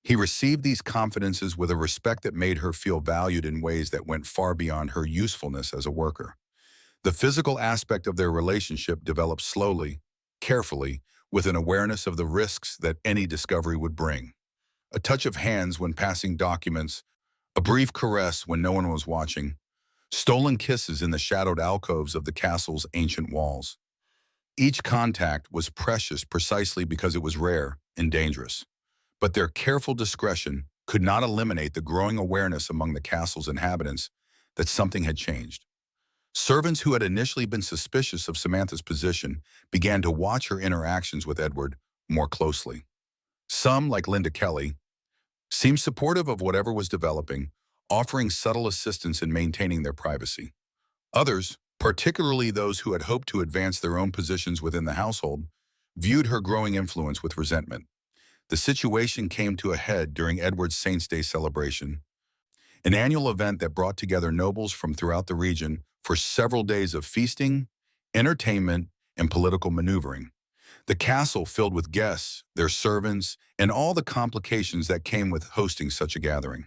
He received these confidences with a respect that made her feel valued in ways that went far beyond her usefulness as a worker. The physical aspect of their relationship developed slowly, carefully, with an awareness of the risks that any discovery would bring. A touch of hands when passing documents, a brief caress when no one was watching, stolen kisses in the shadowed alcoves of the castle's ancient walls. Each contact was precious precisely because it was rare and dangerous. But their careful discretion could not eliminate the growing awareness among the castle's inhabitants that something had changed. Servants who had initially been suspicious of Samantha's position began to watch her interactions with Edward more closely. Some, like Linda Kelly, seemed supportive of whatever was developing, offering subtle assistance in maintaining their privacy. Others, particularly those who had hoped to advance their own positions within the household, viewed her growing influence with resentment. The situation came to a head during Edward's Saints' Day celebration, an annual event that brought together nobles from throughout the region for several days of feasting, entertainment, and political maneuvering. The castle filled with guests, their servants, and all the complications that came with hosting such a gathering.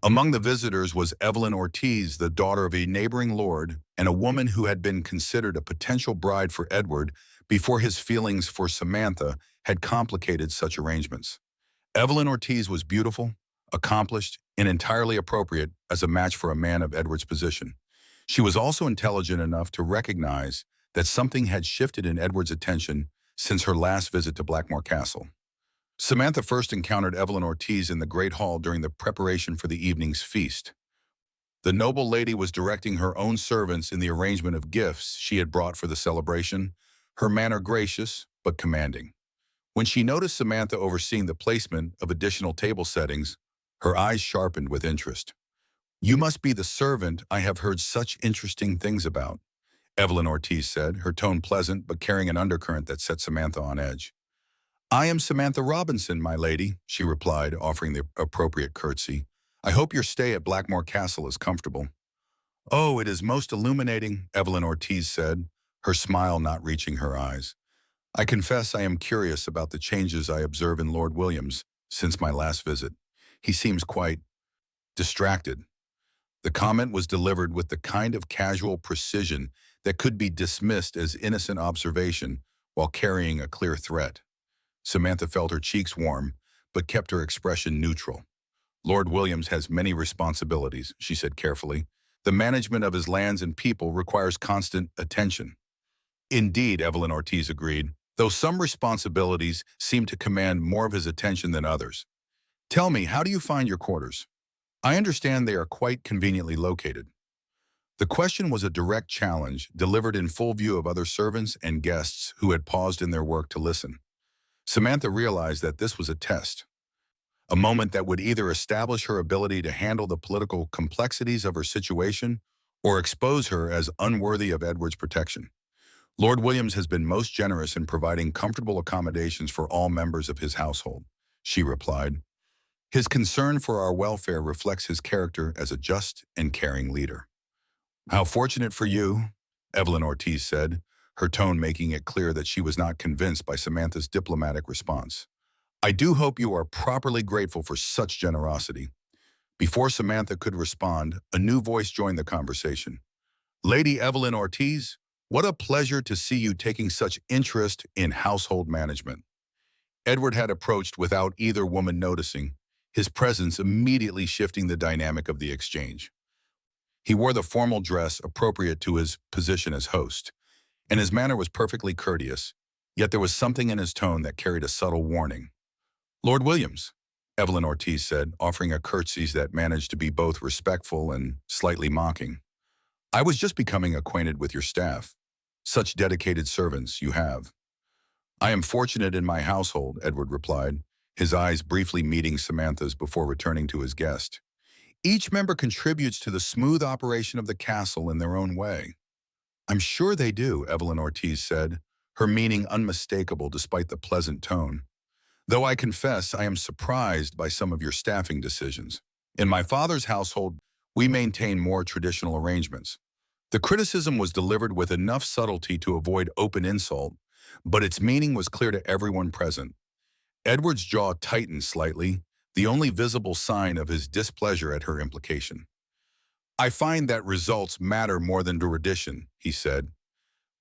Among the visitors was Evelyn Ortiz, the daughter of a neighboring lord, and a woman who had been considered a potential bride for Edward before his feelings for Samantha had complicated such arrangements. Evelyn Ortiz was beautiful, accomplished, and entirely appropriate as a match for a man of Edward's position. She was also intelligent enough to recognize that something had shifted in Edward's attention since her last visit to Blackmore Castle. Samantha first encountered Evelyn Ortiz in the Great Hall during the preparation for the evening's feast. The noble lady was directing her own servants in the arrangement of gifts she had brought for the celebration, her manner gracious but commanding. When she noticed Samantha overseeing the placement of additional table settings, her eyes sharpened with interest. "You must be the servant I have heard such interesting things about," Evelyn Ortiz said, her tone pleasant but carrying an undercurrent that set Samantha on edge. "I am Samantha Robinson, my lady," she replied, offering the appropriate curtsy. "I hope your stay at Blackmore Castle is comfortable." "Oh, it is most illuminating," Evelyn Ortiz said, her smile not reaching her eyes. "I confess I am curious about the changes I observe in Lord Williams since my last visit. He seems quite distracted." The comment was delivered with the kind of casual precision that could be dismissed as innocent observation while carrying a clear threat. Samantha felt her cheeks warm, but kept her expression neutral. "Lord Williams has many responsibilities," she said carefully. "The management of his lands and people requires constant attention." "Indeed," Evelyn Ortiz agreed, "though some responsibilities seem to command more of his attention than others. Tell me, how do you find your quarters? I understand they are quite conveniently located." The question was a direct challenge, delivered in full view of other servants and guests who had paused in their work to listen. Samantha realized that this was a test, a moment that would either establish her ability to handle the political complexities of her situation or expose her as unworthy of Edward's protection. "Lord Williams has been most generous in providing comfortable accommodations for all members of his household," she replied. "His concern for our welfare reflects his character as a just and caring leader." "How fortunate for you," Evelyn Ortiz said, her tone making it clear that she was not convinced by Samantha's diplomatic response. I do hope you are properly grateful for such generosity. Before Samantha could respond, a new voice joined the conversation. Lady Evelyn Ortiz, what a pleasure to see you taking such interest in household management. Edward had approached without either woman noticing, his presence immediately shifting the dynamic of the exchange. He wore the formal dress appropriate to his position as host, and his manner was perfectly courteous, yet there was something in his tone that carried a subtle warning. Lord Williams, Evelyn Ortiz said, offering a curtsy that managed to be both respectful and slightly mocking. I was just becoming acquainted with your staff. Such dedicated servants you have. I am fortunate in my household, Edward replied, his eyes briefly meeting Samantha's before returning to his guest. Each member contributes to the smooth operation of the castle in their own way. I'm sure they do, Evelyn Ortiz said, her meaning unmistakable despite the pleasant tone. Though I confess I am surprised by some of your staffing decisions. In my father's household, we maintain more traditional arrangements. The criticism was delivered with enough subtlety to avoid open insult, but its meaning was clear to everyone present. Edward's jaw tightened slightly, the only visible sign of his displeasure at her implication. I find that results matter more than erudition, he said.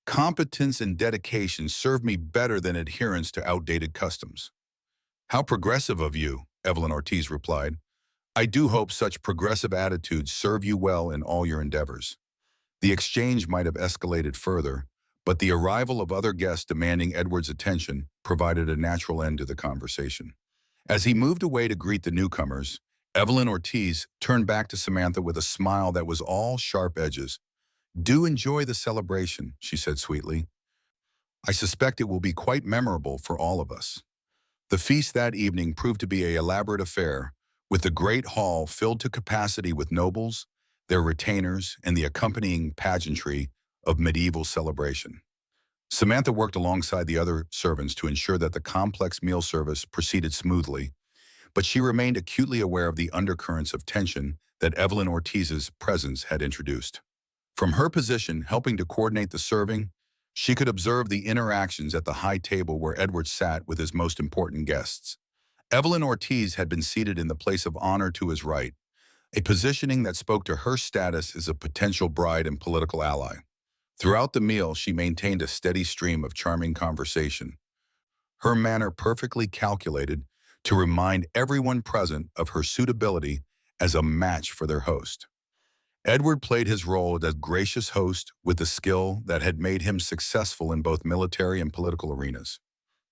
Competence and dedication serve me better than adherence to outdated customs. How progressive of you, Evelyn Ortiz replied. I do hope such progressive attitudes serve you well in all your endeavors. The exchange might have escalated further, but the arrival of other guests demanding Edward's attention provided a natural end to the conversation. As he moved away to greet the newcomers, Evelyn Ortiz turned back to Samantha with a smile that was all sharp edges. Do enjoy the celebration, she said sweetly. I suspect it will be quite memorable for all of us. The feast that evening proved to be an elaborate affair, with the great hall filled to capacity with nobles, their retainers, and the accompanying pageantry of medieval celebration. Samantha worked alongside the other servants to ensure that the complex meal service proceeded smoothly, but she remained acutely aware of the undercurrents of tension that Evelyn Ortiz's presence had introduced. From her position, helping to coordinate the serving, she could observe the interactions at the high table where Edward sat with his most important guests. Evelyn Ortiz had been seated in the place of honor to his right, a positioning that spoke to her status as a potential bride and political ally. Throughout the meal, she maintained a steady stream of charming conversation, her manner perfectly calculated to remind everyone present of her suitability as a match for their host. Edward played his role as gracious host with the skill that had made him successful in both military and political arenas.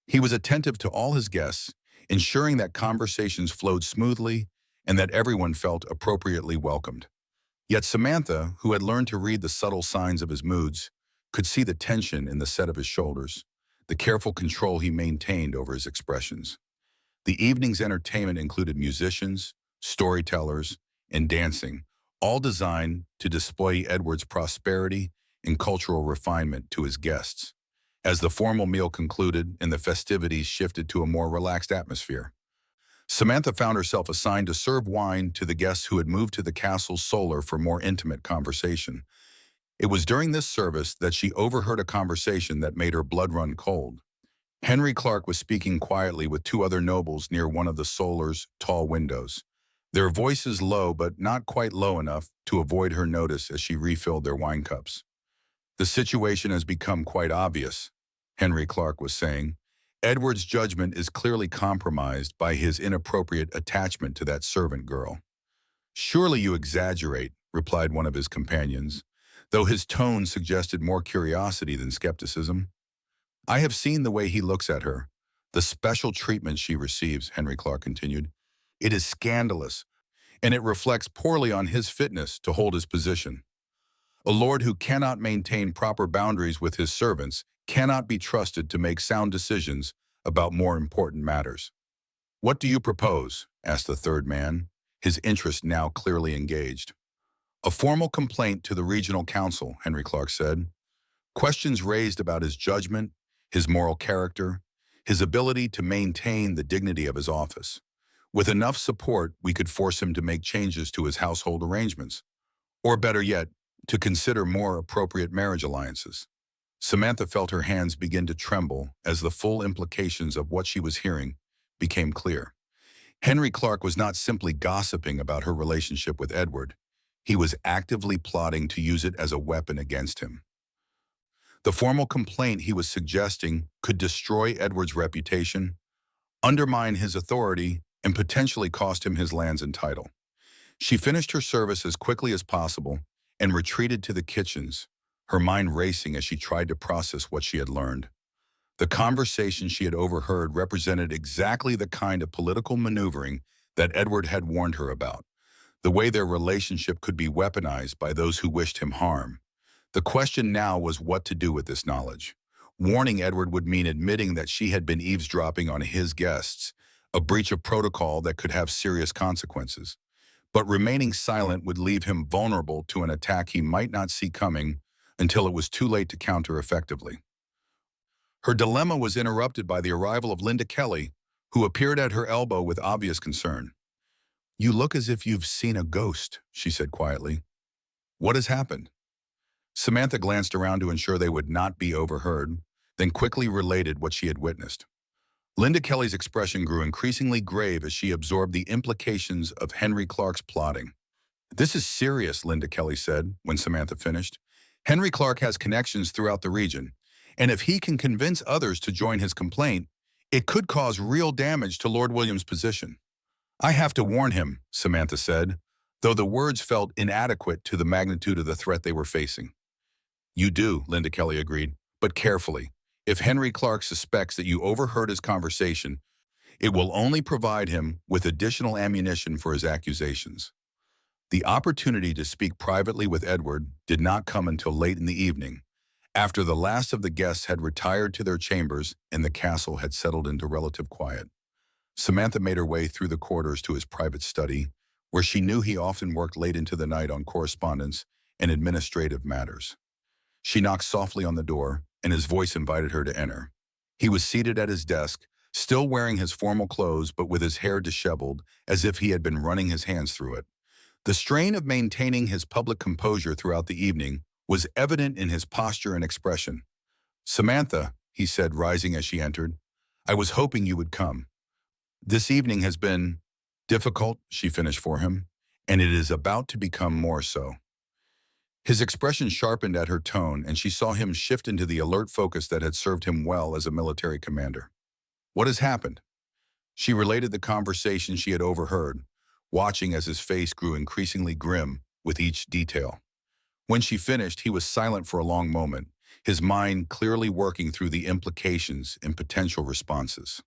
He was attentive to all his guests, ensuring that conversations flowed smoothly and that everyone felt appropriately welcomed. Yet Samantha, who had learned to read the subtle signs of his moods, could see the tension in the set of his shoulders, the careful control he maintained over his expressions. The evening's entertainment included musicians, storytellers, and dancing, all designed to display Edward's prosperity and cultural refinement to his guests. As the formal meal concluded and the festivities shifted to a more relaxed atmosphere, Samantha found herself assigned to serve wine to the guests who had moved to the castle's solar for more intimate conversation. It was during this service that she overheard a conversation that made her blood run cold. Henry Clark was speaking quietly with two other nobles near one of the solar's tall windows, their voices low but not quite low enough to avoid her notice as she refilled their wine cups. The situation has become quite obvious, Henry Clark was saying. Edward's judgment is clearly compromised by his inappropriate attachment to that servant girl. Surely you exaggerate, replied one of his companions, though his tone suggested more curiosity than skepticism. I have seen the way he looks at her, the special treatment she receives, Henry Clark continued. It is scandalous, and it reflects poorly on his fitness to hold his position. A lord who cannot maintain proper boundaries with his servants cannot be trusted to make sound decisions about more important matters. What do you propose? Asked the third man, his interest now clearly engaged. A formal complaint to the regional council, Henry Clark said. Questions raised about his judgment, his moral character, his ability to maintain the dignity of his office. With enough support, we could force him to make changes to his household arrangements. Or better yet, to consider more appropriate marriage alliances. Samantha felt her hands begin to tremble as the full implications of what she was hearing became clear. Henry Clark was not simply gossiping about her relationship with Edward. He was actively plotting to use it as a weapon against him. The formal complaint he was suggesting could destroy Edward's reputation, undermine his authority, and potentially cost him his lands and title. She finished her service as quickly as possible and retreated to the kitchens, her mind racing as she tried to process what she had learned. The conversation she had overheard represented exactly the kind of political maneuvering that Edward had warned her about, the way their relationship could be weaponized by those who wished him harm. The question now was what to do with this knowledge. Warning Edward would mean admitting that she had been eavesdropping on his guests, a breach of protocol that could have serious consequences. But remaining silent would leave him vulnerable to an attack he might not see coming until it was too late to counter effectively. Her dilemma was interrupted by the arrival of Linda Kelly, who appeared at her elbow with obvious concern. "You look as if you've seen a ghost," she said quietly. "What has happened?" Samantha glanced around to ensure they would not be overheard, then quickly related what she had witnessed. Linda Kelly's expression grew increasingly grave as she absorbed the implications of Henry Clark's plotting. "This is serious," Linda Kelly said when Samantha finished. "Henry Clark has connections throughout the region, and if he can convince others to join his complaint, it could cause real damage to Lord William's position." "I have to warn him," Samantha said, though the words felt inadequate to the magnitude of the threat they were facing. "You do," Linda Kelly agreed, "but carefully. If Henry Clark suspects that you overheard his conversation, it will only provide him with additional ammunition for his accusations." The opportunity to speak privately with Edward did not come until late in the evening, after the last of the guests had retired to their chambers and the castle had settled into relative quiet. Samantha made her way through the corridors to his private study, where she knew he often worked late into the night on correspondence and administrative matters. She knocked softly on the door, and his voice invited her to enter. He was seated at his desk, still wearing his formal clothes but with his hair disheveled, as if he had been running his hands through it. The strain of maintaining his public composure throughout the evening was evident in his posture and expression. "Samantha," he said, rising as she entered, "I was hoping you would come. This evening has been difficult," she finished for him, "and it is about to become more so." His expression sharpened at her tone, and she saw him shift into the alert focus that had served him well as a military commander. "What has happened?" She related the conversation she had overheard, watching as his face grew increasingly grim with each detail. When she finished, he was silent for a long moment, his mind clearly working through the implications and potential responses.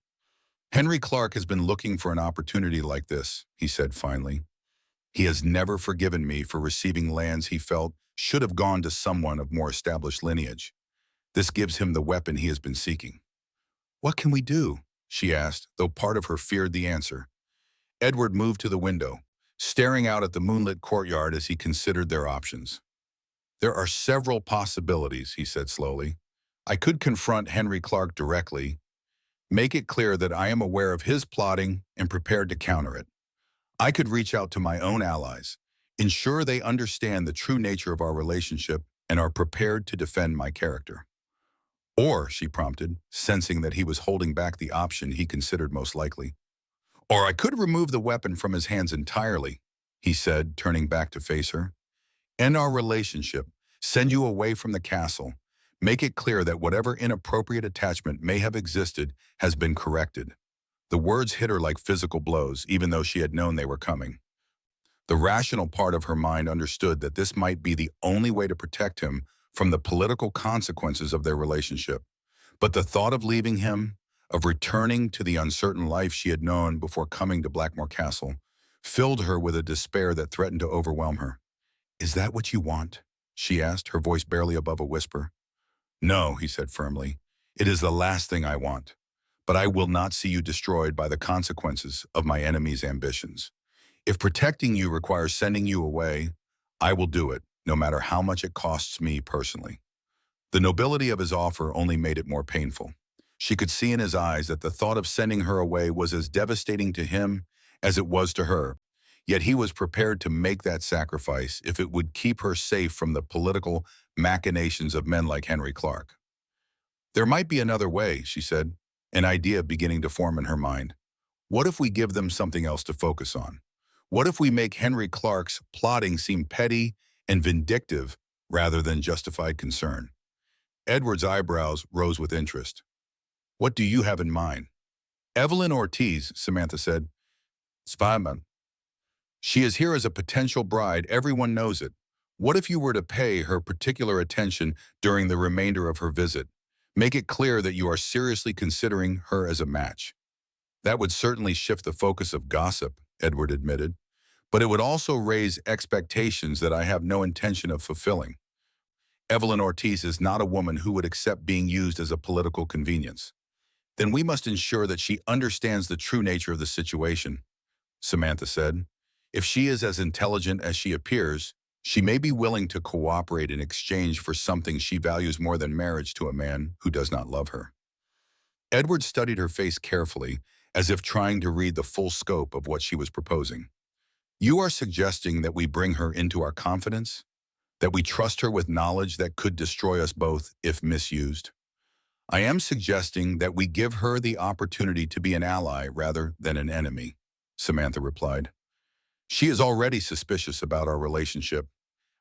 "Henry Clark has been looking for an opportunity like this," he said finally. "He has never forgiven me for receiving lands he felt should have gone to someone of more established lineage. This gives him the weapon he has been seeking." "What can we do?" she asked, though part of her feared the answer. Edward moved to the window, staring out at the moonlit courtyard as he considered their options. "There are several possibilities," he said slowly. "I could confront Henry Clark directly, make it clear that I am aware of his plotting and prepared to counter it. I could reach out to my own allies, ensure they understand the true nature of our relationship and are prepared to defend my character." "Or," she prompted, sensing that he was holding back the option he considered most likely. "Or I could remove the weapon from his hands entirely," he said, turning back to face her. "End our relationship, send you away from the castle, make it clear that whatever inappropriate attachment may have existed has been corrected." The words hit her like physical blows, even though she had known they were coming. The rational part of her mind understood that this might be the only way to protect him from the political consequences of their relationship. But the thought of leaving him, of returning to the uncertain life she had known before coming to Blackmore Castle, filled her with a despair that threatened to overwhelm her. "Is that what you want?" she asked, her voice barely above a whisper. "No," he said firmly. "It is the last thing I want. But I will not see you destroyed by the consequences of my enemy's ambitions. If protecting you requires sending you away, I will do it, no matter how much it costs me personally." The nobility of his offer only made it more painful. She could see in his eyes that the thought of sending her away was as devastating to him as it was to her. Yet he was prepared to make that sacrifice if it would keep her safe from the political machinations of men like Henry Clark. There might be another way, she said, an idea beginning to form in her mind. What if we give them something else to focus on? What if we make Henry Clark's plotting seem petty and vindictive rather than justified concern? Edward's eyebrows rose with interest. What do you have in mind? Evelyn Ortiz, Samantha said. Spyman. She is here as a potential bride, everyone knows it. What if you were to pay her particular attention during the remainder of her visit? Make it clear that you are seriously considering her as a match. That would certainly shift the focus of gossip, Edward admitted, but it would also raise expectations that I have no intention of fulfilling. Evelyn Ortiz is not a woman who would accept being used as a political convenience. Then we must ensure that she understands the true nature of the situation, Samantha said. If she is as intelligent as she appears, she may be willing to cooperate in exchange for something she values more than marriage to a man who does not love her. Edward studied her face carefully, as if trying to read the full scope of what she was proposing. You are suggesting that we bring her into our confidence? That we trust her with knowledge that could destroy us both if misused? I am suggesting that we give her the opportunity to be an ally rather than an enemy, Samantha replied. She is already suspicious about our relationship.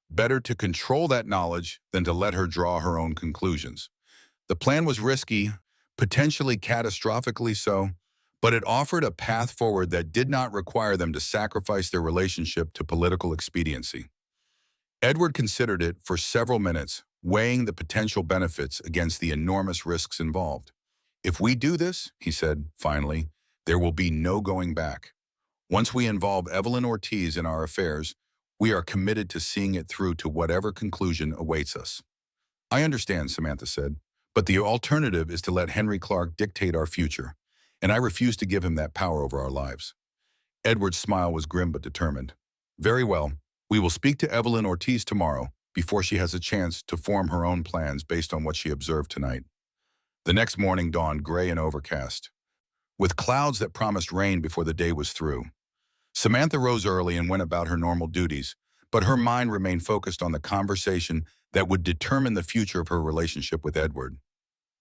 Better to control that knowledge than to let her draw her own conclusions. The plan was risky, potentially catastrophically so, but it offered a path forward that did not require them to sacrifice their relationship to political expediency. Edward considered it for several minutes, weighing the potential benefits against the enormous risks involved. If we do this, he said, finally, there will be no going back. Once we involve Evelyn Ortiz in our affairs, we are committed to seeing it through to whatever conclusion awaits us. I understand, Samantha said, but the alternative is to let Henry Clark dictate our future, and I refuse to give him that power over our lives. Edward's smile was grim but determined. Very well, we will speak to Evelyn Ortiz tomorrow before she has a chance to form her own plans based on what she observed tonight. The next morning dawned gray and overcast, with clouds that promised rain before the day was through. Samantha rose early and went about her normal duties, but her mind remained focused on the conversation that would determine the future of her relationship with Edward.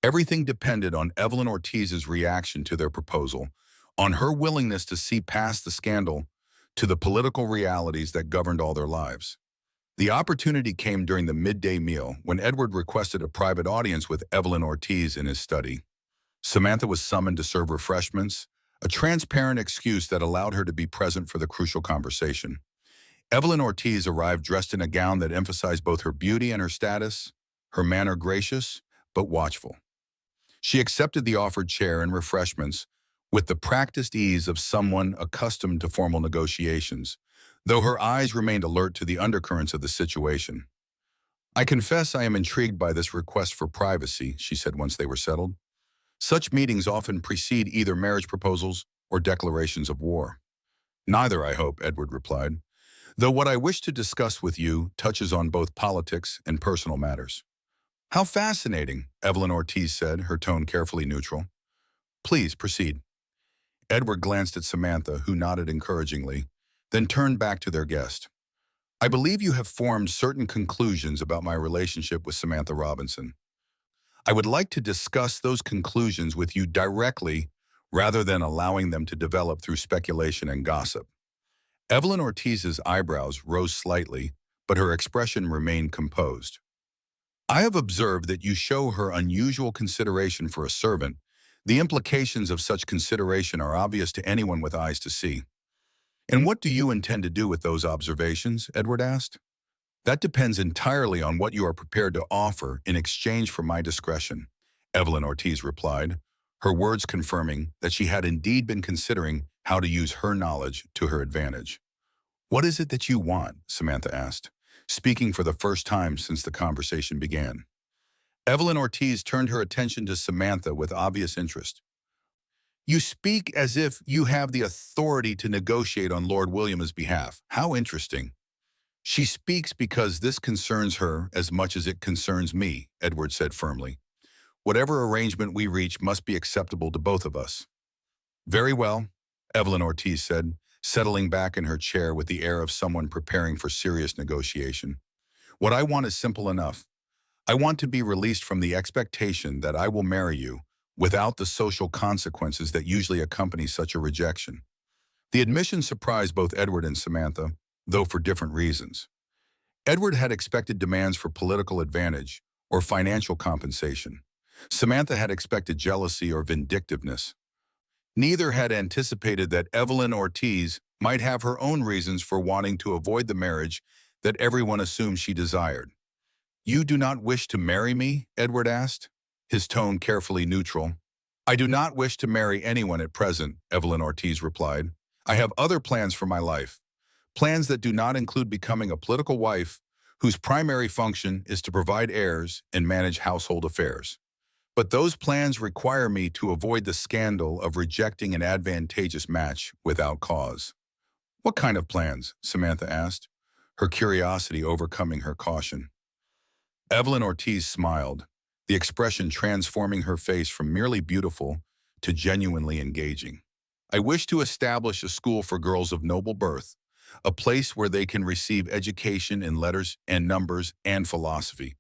Everything depended on Evelyn Ortiz's reaction to their proposal, on her willingness to see past the scandal to the political realities that governed all their lives. The opportunity came during the midday meal when Edward requested a private audience with Evelyn Ortiz in his study. Samantha was summoned to serve refreshments, a transparent excuse that allowed her to be present for the crucial conversation. Evelyn Ortiz arrived dressed in a gown that emphasized both her beauty and her status, her manner gracious but watchful. She accepted the offered chair and refreshments with the practiced ease of someone accustomed to formal negotiations, though her eyes remained alert to the undercurrents of the situation. I confess I am intrigued by this request for privacy, she said once they were settled. Such meetings often precede either marriage proposals or declarations of war. Neither, I hope, Edward replied, though what I wish to discuss with you touches on both politics and personal matters. How fascinating, Evelyn Ortiz said, her tone carefully neutral. Please proceed. Edward glanced at Samantha, who nodded encouragingly, then turned back to their guest. I believe you have formed certain conclusions about my relationship with Samantha Robinson. I would like to discuss those conclusions with you directly rather than allowing them to develop through speculation and gossip. Evelyn Ortiz's eyebrows rose slightly, but her expression remained composed. I have observed that you show her unusual consideration for a servant. The implications of such consideration are obvious to anyone with eyes to see. And what do you intend to do with those observations? Edward asked. That depends entirely on what you are prepared to offer in exchange for my discretion, Evelyn Ortiz replied, her words confirming that she had indeed been considering how to use her knowledge to her advantage. What is it that you want? Samantha asked, speaking for the first time since the conversation began. Evelyn Ortiz turned her attention to Samantha with obvious interest. You speak as if you have the authority to negotiate on Lord William's behalf. How interesting. She speaks because this concerns her as much as it concerns me, Edward said firmly. Whatever arrangement we reach must be acceptable to both of us. Very well, Evelyn Ortiz said, settling back in her chair with the air of someone preparing for serious negotiation. What I want is simple enough. I want to be released from the expectation that I will marry you without the social consequences that usually accompany such a rejection. The admission surprised both Edward and Samantha, though for different reasons. Edward had expected demands for political advantage or financial compensation. Samantha had expected jealousy or vindictiveness. Neither had anticipated that Evelyn Ortiz might have her own reasons for wanting to avoid the marriage that everyone assumed she desired. "You do not wish to marry me?" Edward asked, his tone carefully neutral. "I do not wish to marry anyone at present," Evelyn Ortiz replied. "I have other plans for my life, plans that do not include becoming a political wife whose primary function is to provide heirs and manage household affairs. But those plans require me to avoid the scandal of rejecting an advantageous match without cause." "What kind of plans?" Samantha asked, her curiosity overcoming her caution. Evelyn Ortiz smiled, the expression transforming her face from merely beautiful to genuinely engaging. "I wish to establish a school for girls of noble birth, a place where they can receive education in letters and numbers and philosophy,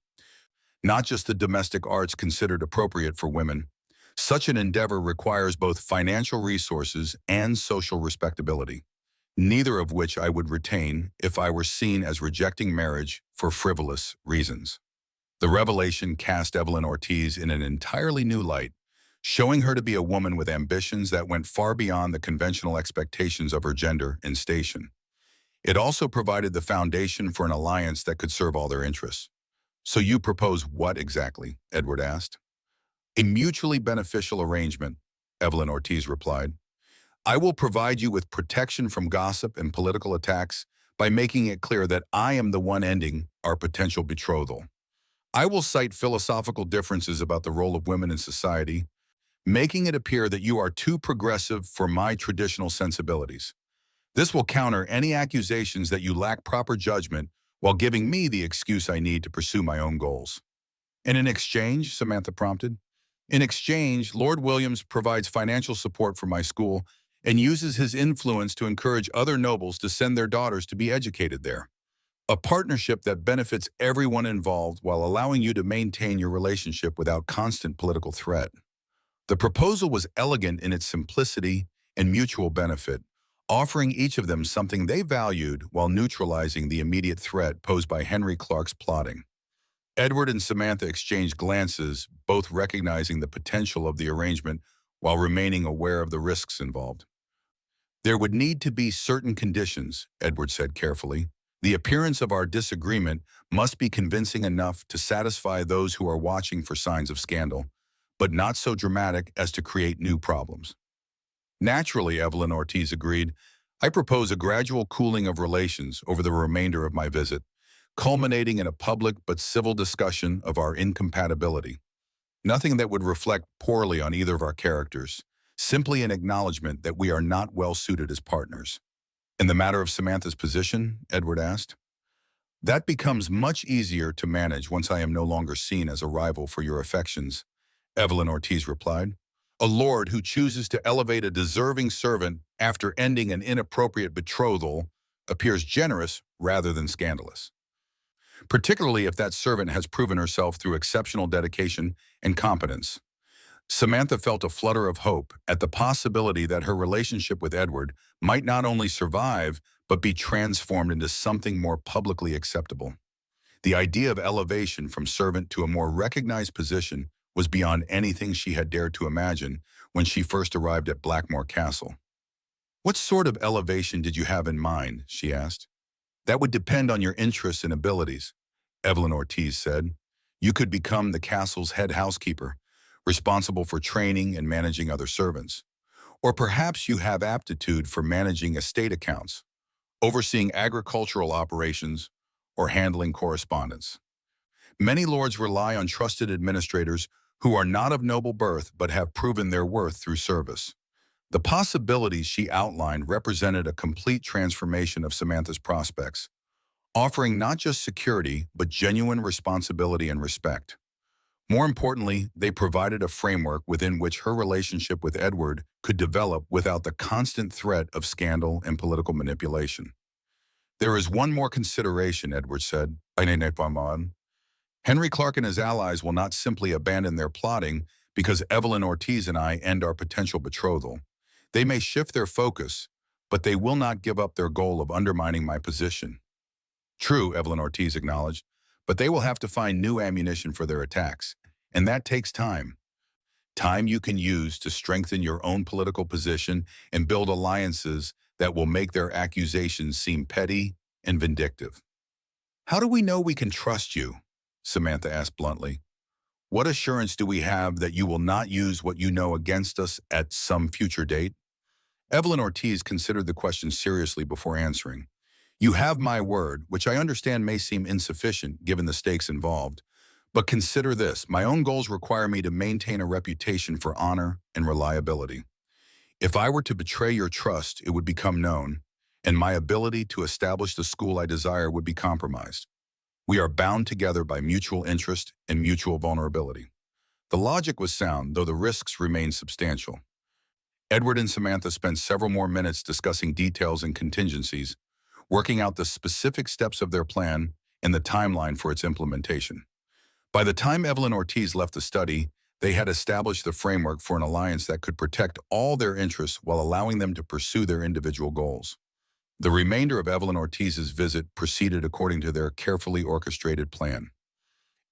not just the domestic arts considered appropriate for women. Such an endeavor requires both financial resources and social respectability, neither of which I would retain if I were seen as rejecting marriage for frivolous reasons." The revelation cast Evelyn Ortiz in an entirely new light, showing her to be a woman with ambitions that went far beyond the conventional expectations of her gender and station. It also provided the foundation for an alliance that could serve all their interests. "So you propose what exactly?" Edward asked. "A mutually beneficial arrangement," Evelyn Ortiz replied. "I will provide you with protection from gossip and political attacks by making it clear that I am the one ending our potential betrothal. I will cite philosophical differences about the role of women in society, making it appear that you are too progressive for my traditional sensibilities. This will counter any accusations that you lack proper judgment while giving me the excuse I need to pursue my own goals." "And in exchange," Samantha prompted. "In exchange, Lord Williams provides financial support for my school and uses his influence to encourage other nobles to send their daughters to be educated there. A partnership that benefits everyone involved while allowing you to maintain your relationship without constant political threat." The proposal was elegant in its simplicity and mutual benefit, offering each of them something they valued while neutralizing the immediate threat posed by Henry Clark's plotting. Edward and Samantha exchanged glances, both recognizing the potential of the arrangement while remaining aware of the risks involved. "There would need to be certain conditions," Edward said carefully. "The appearance of our disagreement must be convincing enough to satisfy those who are watching for signs of scandal, but not so dramatic as to create new problems." "Naturally," Evelyn Ortiz agreed. "I propose a gradual cooling of relations over the remainder of my visit, culminating in a public but civil discussion of our incompatibility. Nothing that would reflect poorly on either of our characters, simply an acknowledgement that we are not well suited as partners." "In the matter of Samantha's position?" Edward asked. "That becomes much easier to manage once I am no longer seen as a rival for your affections," Evelyn Ortiz replied. "A lord who chooses to elevate a deserving servant after ending an inappropriate betrothal appears generous rather than scandalous, particularly if that servant has proven herself through exceptional dedication and competence." Samantha felt a flutter of hope at the possibility that her relationship with Edward might not only survive, but be transformed into something more publicly acceptable. The idea of elevation from servant to a more recognized position was beyond anything she had dared to imagine when she first arrived at Blackmore Castle. "What sort of elevation did you have in mind?" she asked. "That would depend on your interests and abilities," Evelyn Ortiz said. "You could become the castle's head housekeeper, responsible for training and managing other servants. Or perhaps you have aptitude for managing estate accounts, overseeing agricultural operations, or handling correspondence. Many lords rely on trusted administrators who are not of noble birth but have proven their worth through service." The possibilities she outlined represented a complete transformation of Samantha's prospects, offering not just security but genuine responsibility and respect. More importantly, they provided a framework within which her relationship with Edward could develop without the constant threat of scandal and political manipulation. There is one more consideration, Edward said. Henry Clark and his allies will not simply abandon their plotting because Evelyn Ortiz and I end our potential betrothal. They may shift their focus, but they will not give up their goal of undermining my position. True, Evelyn Ortiz acknowledged, but they will have to find new ammunition for their attacks, and that takes time. Time you can use to strengthen your own political position and build alliances that will make their accusations seem petty and vindictive. How do we know we can trust you? Samantha asked bluntly. What assurance do we have that you will not use what you know against us at some future date? Evelyn Ortiz considered the question seriously before answering. You have my word, which I understand may seem insufficient given the stakes involved. But consider this, my own goals require me to maintain a reputation for honor and reliability. If I were to betray your trust, it would become known, and my ability to establish the school I desire would be compromised. We are bound together by mutual interest and mutual vulnerability. The logic was sound, though the risks remained substantial. Edward and Samantha spent several more minutes discussing details and contingencies, working out the specific steps of their plan and the timeline for its implementation. By the time Evelyn Ortiz left the study, they had established the framework for an alliance that could protect all their interests while allowing them to pursue their individual goals. The remainder of Evelyn Ortiz's visit proceeded according to their carefully orchestrated plan.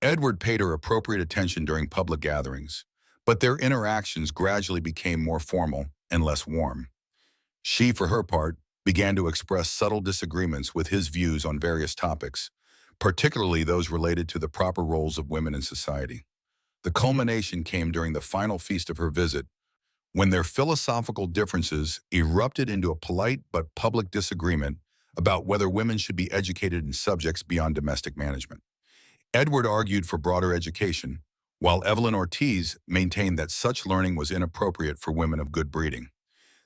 Edward paid her appropriate attention during public gatherings, but their interactions gradually became more formal and less warm. She, for her part, began to express subtle disagreements with his views on various topics, particularly those related to the proper roles of women in society. The culmination came during the final feast of her visit, when their philosophical differences erupted into a polite but public disagreement about whether women should be educated in subjects beyond domestic management. Edward argued for broader education, while Evelyn Ortiz maintained that such learning was inappropriate for women of good breeding.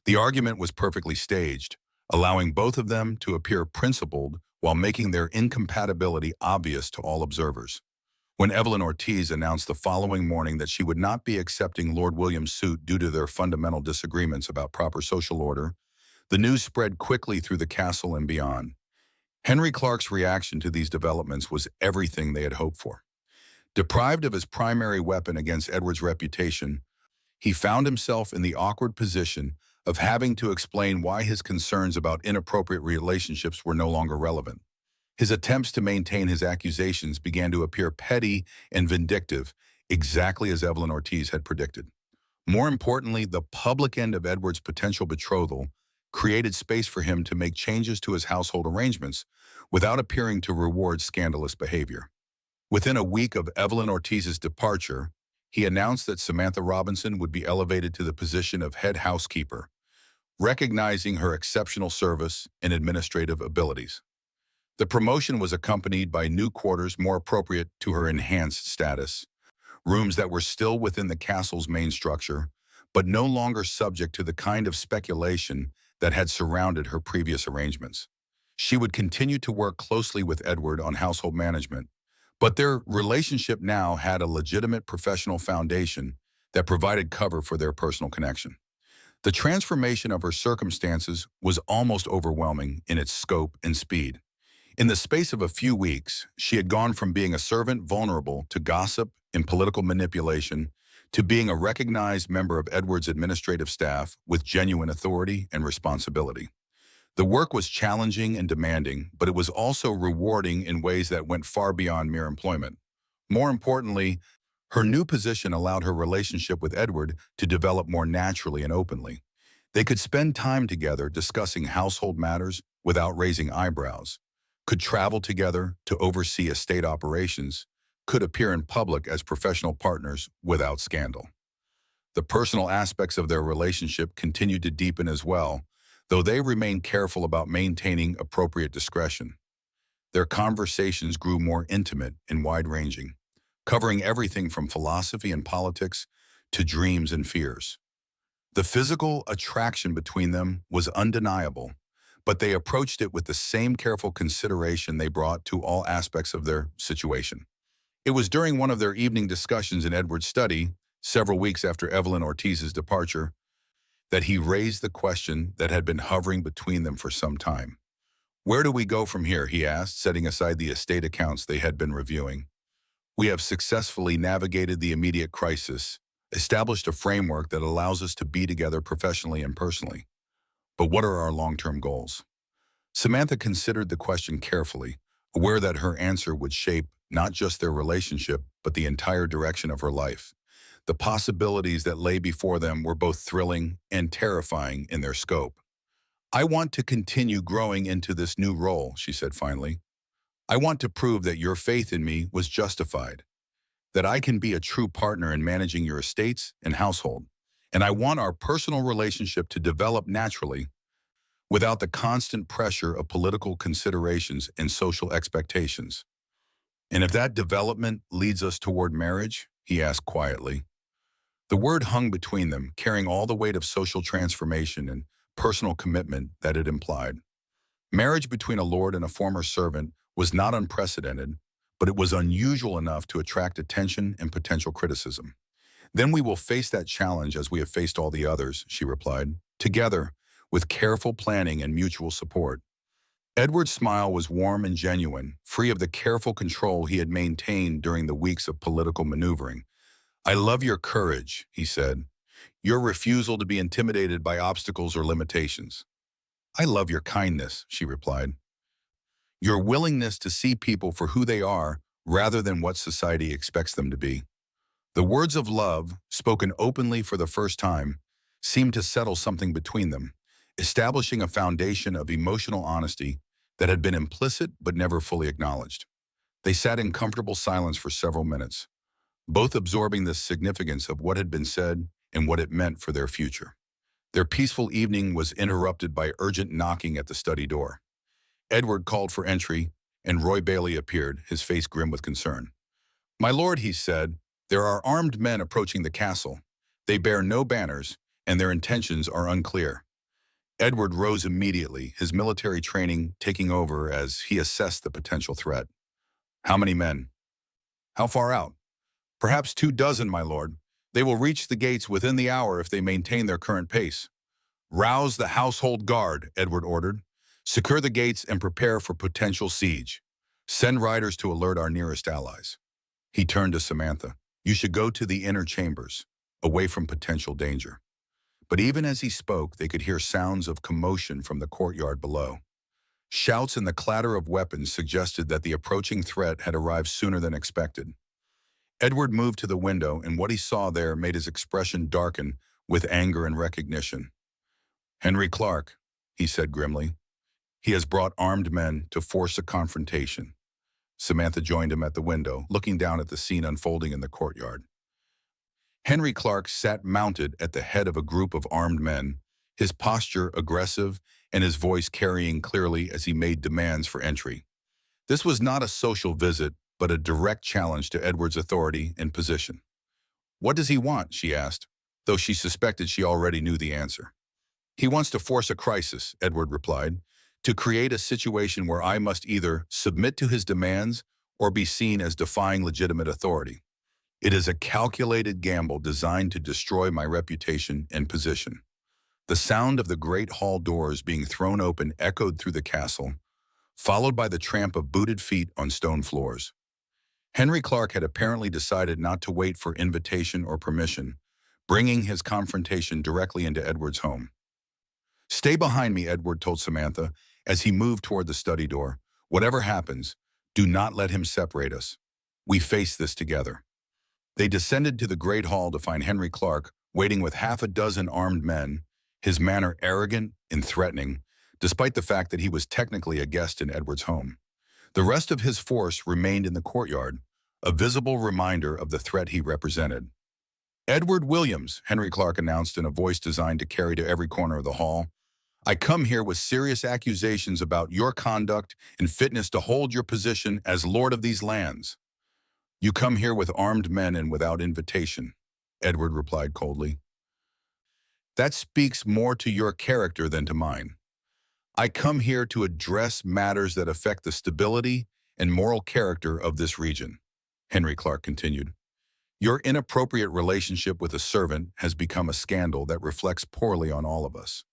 The argument was perfectly staged, allowing both of them to appear principled while making their incompatibility obvious to all observers. When Evelyn Ortiz announced the following morning that she would not be accepting Lord William's suit due to their fundamental disagreements about proper social order, the news spread quickly through the castle and beyond. Henry Clark's reaction to these developments was everything they had hoped for. Deprived of his primary weapon against Edward's reputation, he found himself in the awkward position of having to explain why his concerns about inappropriate relationships were no longer relevant. His attempts to maintain his accusations began to appear petty and vindictive, exactly as Evelyn Ortiz had predicted. More importantly, the public end of Edward's potential betrothal created space for him to make changes to his household arrangements without appearing to reward scandalous behavior. Within a week of Evelyn Ortiz's departure, he announced that Samantha Robinson would be elevated to the position of head housekeeper, recognizing her exceptional service and administrative abilities. The promotion was accompanied by new quarters more appropriate to her enhanced status, rooms that were still within the castle's main structure, but no longer subject to the kind of speculation that had surrounded her previous arrangements. She would continue to work closely with Edward on household management, but their relationship now had a legitimate professional foundation that provided cover for their personal connection. The transformation of her circumstances was almost overwhelming in its scope and speed. In the space of a few weeks, she had gone from being a servant vulnerable to gossip and political manipulation to being a recognized member of Edward's administrative staff with genuine authority and responsibility. The work was challenging and demanding, but it was also rewarding in ways that went far beyond mere employment. More importantly, her new position allowed her relationship with Edward to develop more naturally and openly. They could spend time together discussing household matters without raising eyebrows, could travel together to oversee estate operations, could appear in public as professional partners without scandal. The personal aspects of their relationship continued to deepen as well, though they remained careful about maintaining appropriate discretion. Their conversations grew more intimate and wide-ranging, covering everything from philosophy and politics to dreams and fears. The physical attraction between them was undeniable, but they approached it with the same careful consideration they brought to all aspects of their situation. It was during one of their evening discussions in Edward's study, several weeks after Evelyn Ortiz's departure, that he raised the question that had been hovering between them for some time. "Where do we go from here?" he asked, setting aside the estate accounts they had been reviewing. "We have successfully navigated the immediate crisis, established a framework that allows us to be together professionally and personally. But what are our long-term goals?" Samantha considered the question carefully, aware that her answer would shape not just their relationship, but the entire direction of her life. The possibilities that lay before them were both thrilling and terrifying in their scope. "I want to continue growing into this new role," she said finally. "I want to prove that your faith in me was justified, that I can be a true partner in managing your estates and household. And I want our personal relationship to develop naturally without the constant pressure of political considerations and social expectations." "And if that development leads us toward marriage?" he asked quietly. The word hung between them, carrying all the weight of social transformation and personal commitment that it implied. Marriage between a lord and a former servant was not unprecedented, but it was unusual enough to attract attention and potential criticism. "Then we will face that challenge as we have faced all the others," she replied, "together, with careful planning and mutual support." Edward's smile was warm and genuine, free of the careful control he had maintained during the weeks of political maneuvering. "I love your courage," he said, "your refusal to be intimidated by obstacles or limitations." "I love your kindness," she replied, "your willingness to see people for who they are rather than what society expects them to be." The words of love, spoken openly for the first time, seemed to settle something between them, establishing a foundation of emotional honesty that had been implicit but never fully acknowledged. They sat in comfortable silence for several minutes, both absorbing the significance of what had been said and what it meant for their future. Their peaceful evening was interrupted by urgent knocking at the study door. Edward called for entry, and Roy Bailey appeared, his face grim with concern. "My lord," he said, "there are armed men approaching the castle. They bear no banners, and their intentions are unclear." Edward rose immediately, his military training taking over as he assessed the potential threat. "How many men? How far out?" "Perhaps 24, my lord. They will reach the gates within the hour if they maintain their current pace." "Rouse the household guard," Edward ordered. "Secure the gates and prepare for potential siege. Send riders to alert our nearest allies." He turned to Samantha. "You should go to the inner chambers, away from potential danger." But even as he spoke, they could hear sounds of commotion from the courtyard below. Shouts and the clatter of weapons suggested that the approaching threat had arrived sooner than expected. Edward moved to the window, and what he saw there made his expression darken with anger and recognition. "Henry Clark," he said grimly. "He has brought armed men to force a confrontation." Samantha joined him at the window, looking down at the scene unfolding in the courtyard. Henry Clark sat mounted at the head of a group of armed men, his posture aggressive and his voice carrying clearly as he made demands for entry. This was not a social visit, but a direct challenge to Edward's authority and position. "What does he want?" she asked, though she suspected she already knew the answer. "He wants to force a crisis," Edward replied, "to create a situation where I must either submit to his demands or be seen as defying legitimate authority. It is a calculated gamble designed to destroy my reputation and position." The sound of the great hall doors being thrown open echoed through the castle, followed by the tramp of booted feet on stone floors. Henry Clark had apparently decided not to wait for invitation or permission, bringing his confrontation directly into Edward's home. "Stay behind me," Edward told Samantha as he moved toward the study door. "Whatever happens, do not let him separate us. We face this together." They descended to the great hall to find Henry Clark waiting with half a dozen armed men, his manner arrogant and threatening, despite the fact that he was technically a guest in Edward's home. The rest of his force remained in the courtyard, a visible reminder of the threat he represented. "Edward Williams," Henry Clark announced in a voice designed to carry to every corner of the hall, "I come here with serious accusations about your conduct and fitness to hold your position as lord of these lands." "You come here with armed men and without invitation," Edward replied coldly. "That speaks more to your character than to mine. I come here to address matters that affect the stability and moral character of this region." Henry Clark continued. Your inappropriate relationship with a servant has become a scandal that reflects poorly on all of us.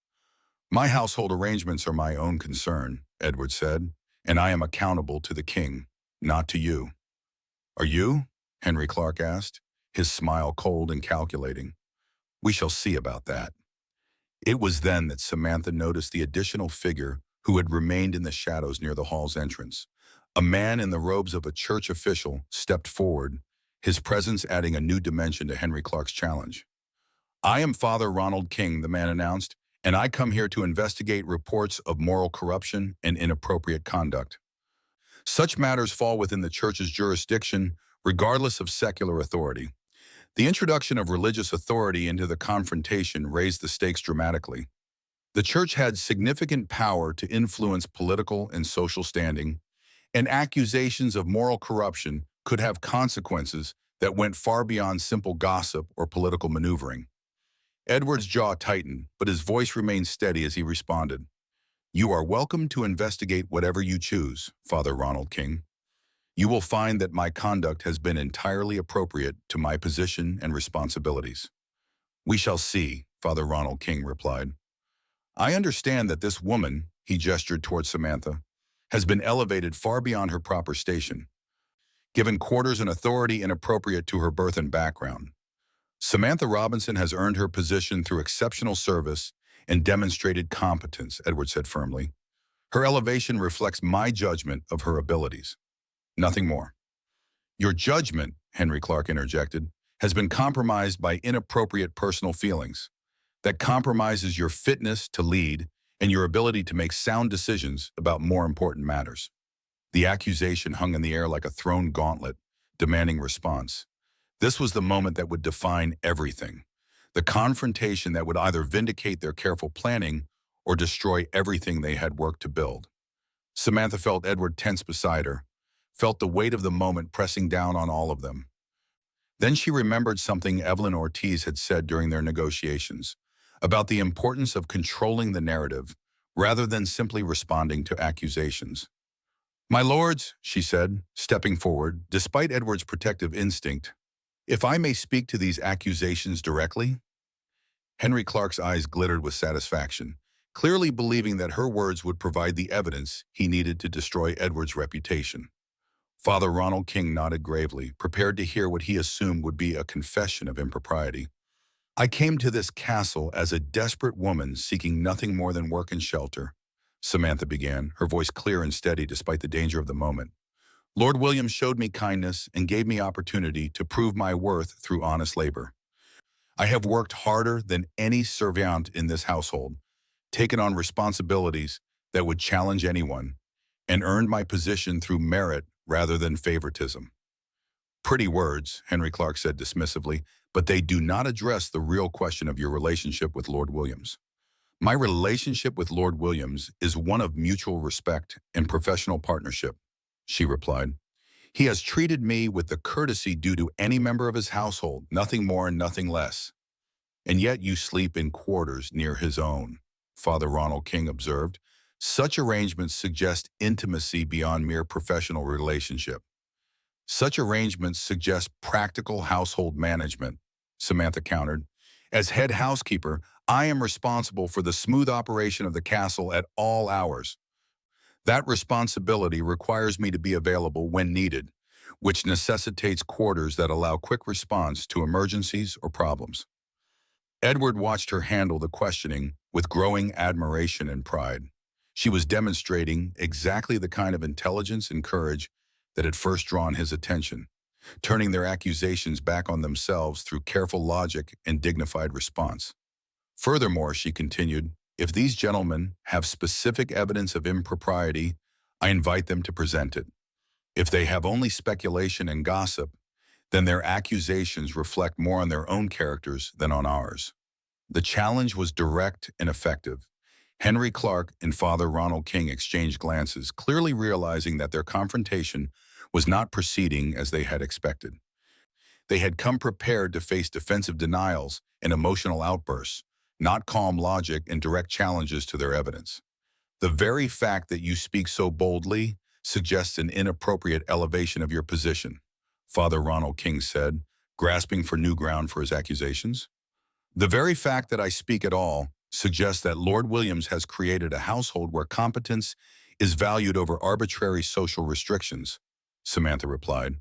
My household arrangements are my own concern, Edward said, and I am accountable to the king, not to you. Are you? Henry Clark asked, his smile cold and calculating. We shall see about that. It was then that Samantha noticed the additional figure who had remained in the shadows near the hall's entrance. A man in the robes of a church official stepped forward, his presence adding a new dimension to Henry Clark's challenge. I am Father Ronald King, the man announced, and I come here to investigate reports of moral corruption and inappropriate conduct. Such matters fall within the church's jurisdiction, regardless of secular authority. The introduction of religious authority into the confrontation raised the stakes dramatically. The church had significant power to influence political and social standing, and accusations of moral corruption could have consequences that went far beyond simple gossip or political maneuvering. Edward's jaw tightened, but his voice remained steady as he responded. You are welcome to investigate whatever you choose, Father Ronald King. You will find that my conduct has been entirely appropriate to my position and responsibilities. We shall see, Father Ronald King replied. I understand that this woman, he gestured toward Samantha, has been elevated far beyond her proper station, given quarters and authority inappropriate to her birth and background. Samantha Robinson has earned her position through exceptional service and demonstrated competence, Edward said firmly. Her elevation reflects my judgment of her abilities. Nothing more. Your judgment, Henry Clark interjected, has been compromised by inappropriate personal feelings. That compromises your fitness to lead and your ability to make sound decisions about more important matters. The accusation hung in the air like a thrown gauntlet, demanding response. This was the moment that would define everything. The confrontation that would either vindicate their careful planning or destroy everything they had worked to build. Samantha felt Edward tense beside her, felt the weight of the moment pressing down on all of them. Then she remembered something Evelyn Ortiz had said during their negotiations about the importance of controlling the narrative rather than simply responding to accusations. My lords, she said, stepping forward, despite Edward's protective instinct, if I may speak to these accusations directly? Henry Clark's eyes glittered with satisfaction, clearly believing that her words would provide the evidence he needed to destroy Edward's reputation. Father Ronald King nodded gravely, prepared to hear what he assumed would be a confession of impropriety. I came to this castle as a desperate woman seeking nothing more than work and shelter, Samantha began, her voice clear and steady despite the danger of the moment. Lord William showed me kindness and gave me opportunity to prove my worth through honest labor. I have worked harder than any servant in this household, taken on responsibilities that would challenge anyone, and earned my position through merit rather than favoritism. Pretty words, Henry Clark said dismissively, but they do not address the real question of your relationship with Lord Williams. My relationship with Lord Williams is one of mutual respect and professional partnership, she replied. He has treated me with the courtesy due to any member of his household, nothing more and nothing less. And yet you sleep in quarters near his own, Father Ronald King observed. Such arrangements suggest intimacy beyond mere professional relationship. Such arrangements suggest practical household management, Samantha countered. As head housekeeper, I am responsible for the smooth operation of the castle at all hours. That responsibility requires me to be available when needed, which necessitates quarters that allow quick response to emergencies or problems. Edward watched her handle the questioning with growing admiration and pride. She was demonstrating exactly the kind of intelligence and courage that had first drawn his attention, turning their accusations back on themselves through careful logic and dignified response. Furthermore, she continued, if these gentlemen have specific evidence of impropriety, I invite them to present it. If they have only speculation and gossip, then their accusations reflect more on their own characters than on ours. The challenge was direct and effective. Henry Clark and Father Ronald King exchanged glances, clearly realizing that their confrontation was not proceeding as they had expected. They had come prepared to face defensive denials and emotional outbursts, not calm logic and direct challenges to their evidence. The very fact that you speak so boldly suggests an inappropriate elevation of your position, Father Ronald King said, grasping for new ground for his accusations. The very fact that I speak at all suggests that Lord Williams has created a household where competence is valued over arbitrary social restrictions, Samantha replied.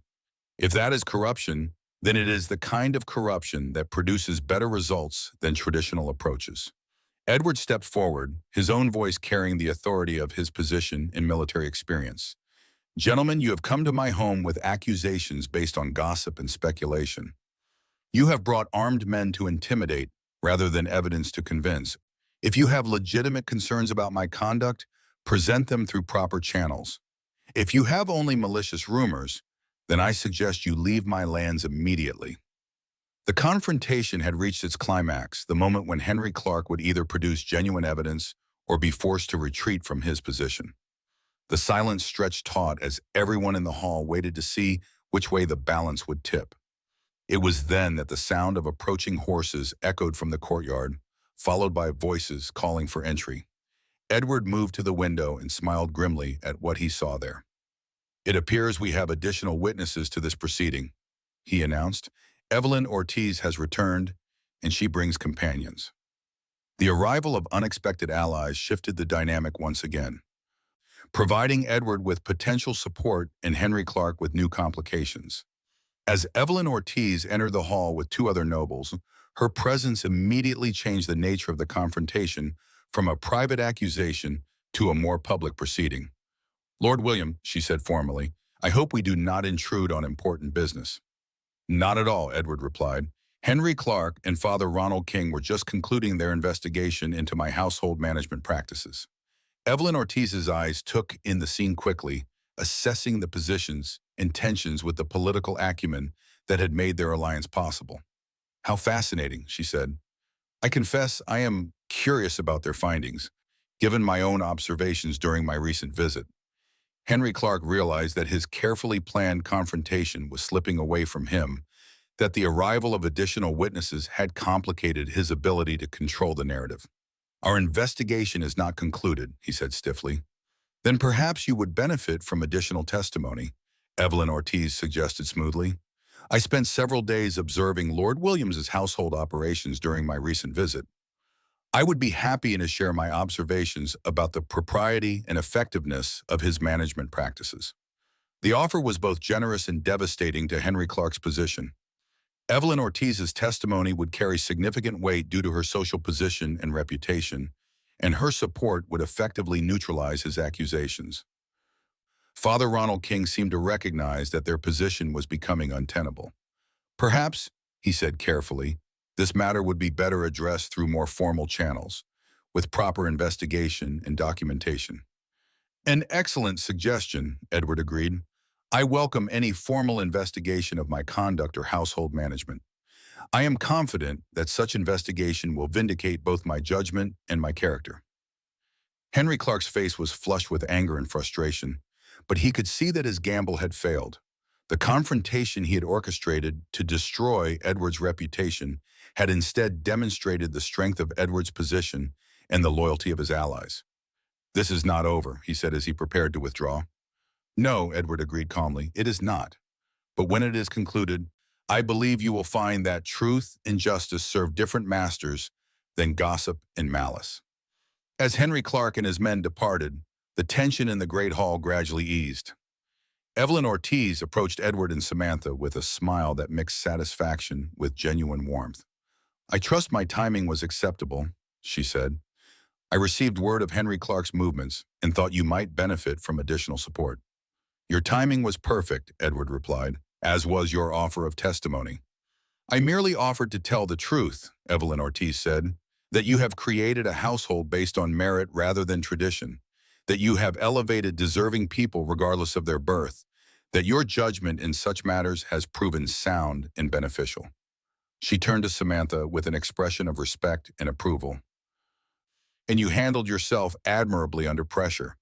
If that is corruption, then it is the kind of corruption that produces better results than traditional approaches. Edward stepped forward, his own voice carrying the authority of his position and military experience. Gentlemen, you have come to my home with accusations based on gossip and speculation. You have brought armed men to intimidate rather than evidence to convince. If you have legitimate concerns about my conduct, present them through proper channels. If you have only malicious rumors, then I suggest you leave my lands immediately. The confrontation had reached its climax, the moment when Henry Clark would either produce genuine evidence or be forced to retreat from his position. The silence stretched taut as everyone in the hall waited to see which way the balance would tip. It was then that the sound of approaching horses echoed from the courtyard, followed by voices calling for entry. Edward moved to the window and smiled grimly at what he saw there. It appears we have additional witnesses to this proceeding, he announced. Evelyn Ortiz has returned, and she brings companions. The arrival of unexpected allies shifted the dynamic once again, providing Edward with potential support and Henry Clark with new complications. As Evelyn Ortiz entered the hall with two other nobles, her presence immediately changed the nature of the confrontation from a private accusation to a more public proceeding. Lord William, she said formally, I hope we do not intrude on important business. Not at all, Edward replied. Henry Clark and Father Ronald King were just concluding their investigation into my household management practices. Evelyn Ortiz's eyes took in the scene quickly, assessing the positions and tensions with the political acumen that had made their alliance possible. How fascinating, she said. I confess I am curious about their findings, given my own observations during my recent visit. Henry Clark realized that his carefully planned confrontation was slipping away from him, that the arrival of additional witnesses had complicated his ability to control the narrative. Our investigation is not concluded, he said stiffly. Then perhaps you would benefit from additional testimony, Evelyn Ortiz suggested smoothly. I spent several days observing Lord Williams's household operations during my recent visit. I would be happy to share my observations about the propriety and effectiveness of his management practices. The offer was both generous and devastating to Henry Clark's position. Evelyn Ortiz's testimony would carry significant weight due to her social position and reputation, and her support would effectively neutralize his accusations. Father Ronald King seemed to recognize that their position was becoming untenable. Perhaps, he said carefully, this matter would be better addressed through more formal channels, with proper investigation and documentation. An excellent suggestion, Edward agreed. I welcome any formal investigation of my conduct or household management. I am confident that such investigation will vindicate both my judgment and my character. Henry Clark's face was flushed with anger and frustration, but he could see that his gamble had failed. The confrontation he had orchestrated to destroy Edward's reputation had instead demonstrated the strength of Edward's position and the loyalty of his allies. This is not over, he said as he prepared to withdraw. No, Edward agreed calmly, it is not. But when it is concluded, I believe you will find that truth and justice serve different masters than gossip and malice. As Henry Clark and his men departed, the tension in the great hall gradually eased. Evelyn Ortiz approached Edward and Samantha with a smile that mixed satisfaction with genuine warmth. I trust my timing was acceptable, she said. I received word of Henry Clark's movements and thought you might benefit from additional support. Your timing was perfect, Edward replied, as was your offer of testimony. I merely offered to tell the truth, Evelyn Ortiz said, that you have created a household based on merit rather than tradition, that you have elevated deserving people regardless of their birth, that your judgment in such matters has proven sound and beneficial. She turned to Samantha with an expression of respect and approval. And you handled yourself admirably under pressure.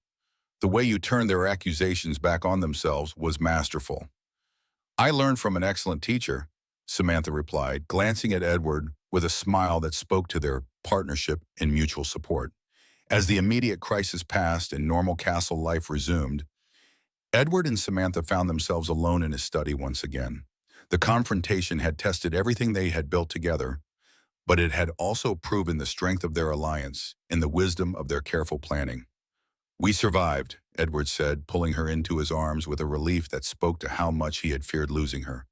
The way you turned their accusations back on themselves was masterful. I learned from an excellent teacher, Samantha replied, glancing at Edward with a smile that spoke to their partnership and mutual support. As the immediate crisis passed and normal castle life resumed, Edward and Samantha found themselves alone in his study once again. The confrontation had tested everything they had built together, but it had also proven the strength of their alliance and the wisdom of their careful planning. "We survived," Edward said, pulling her into his arms with a relief that spoke to how much he had feared losing her.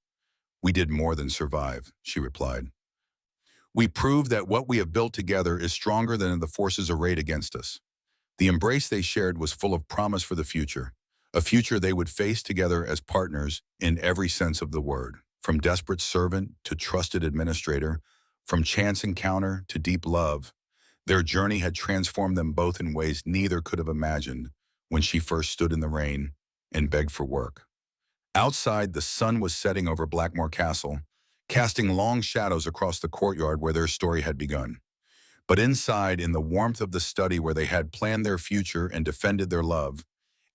"We did more than survive," she replied. "We proved that what we have built together is stronger than the forces arrayed against us." The embrace they shared was full of promise for the future, a future they would face together as partners in every sense of the word, from desperate servant to trusted administrator, from chance encounter to deep love. Their journey had transformed them both in ways neither could have imagined when she first stood in the rain and begged for work. Outside, the sun was setting over Blackmore Castle, casting long shadows across the courtyard where their story had begun. But inside, in the warmth of the study where they had planned their future and defended their love,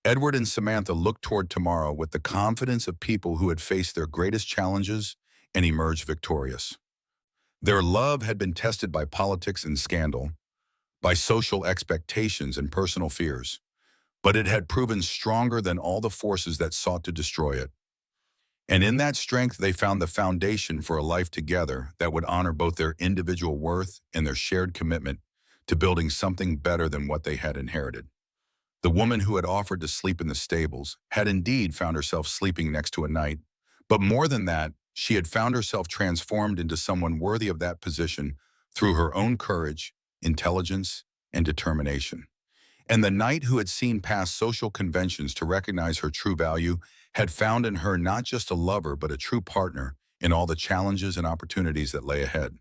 Edward and Samantha looked toward tomorrow with the confidence of people who had faced their greatest challenges and emerged victorious. Their love had been tested by politics and scandal, by social expectations and personal fears, but it had proven stronger than all the forces that sought to destroy it. And in that strength, they found the foundation for a life together that would honor both their individual worth and their shared commitment to building something better than what they had inherited. The woman who had offered to sleep in the stables had indeed found herself sleeping next to a knight, but more than that, she had found herself transformed into someone worthy of that position through her own courage, intelligence, and determination. And the knight who had seen past social conventions to recognize her true value had found in her not just a lover but a true partner in all the challenges and opportunities that lay ahead.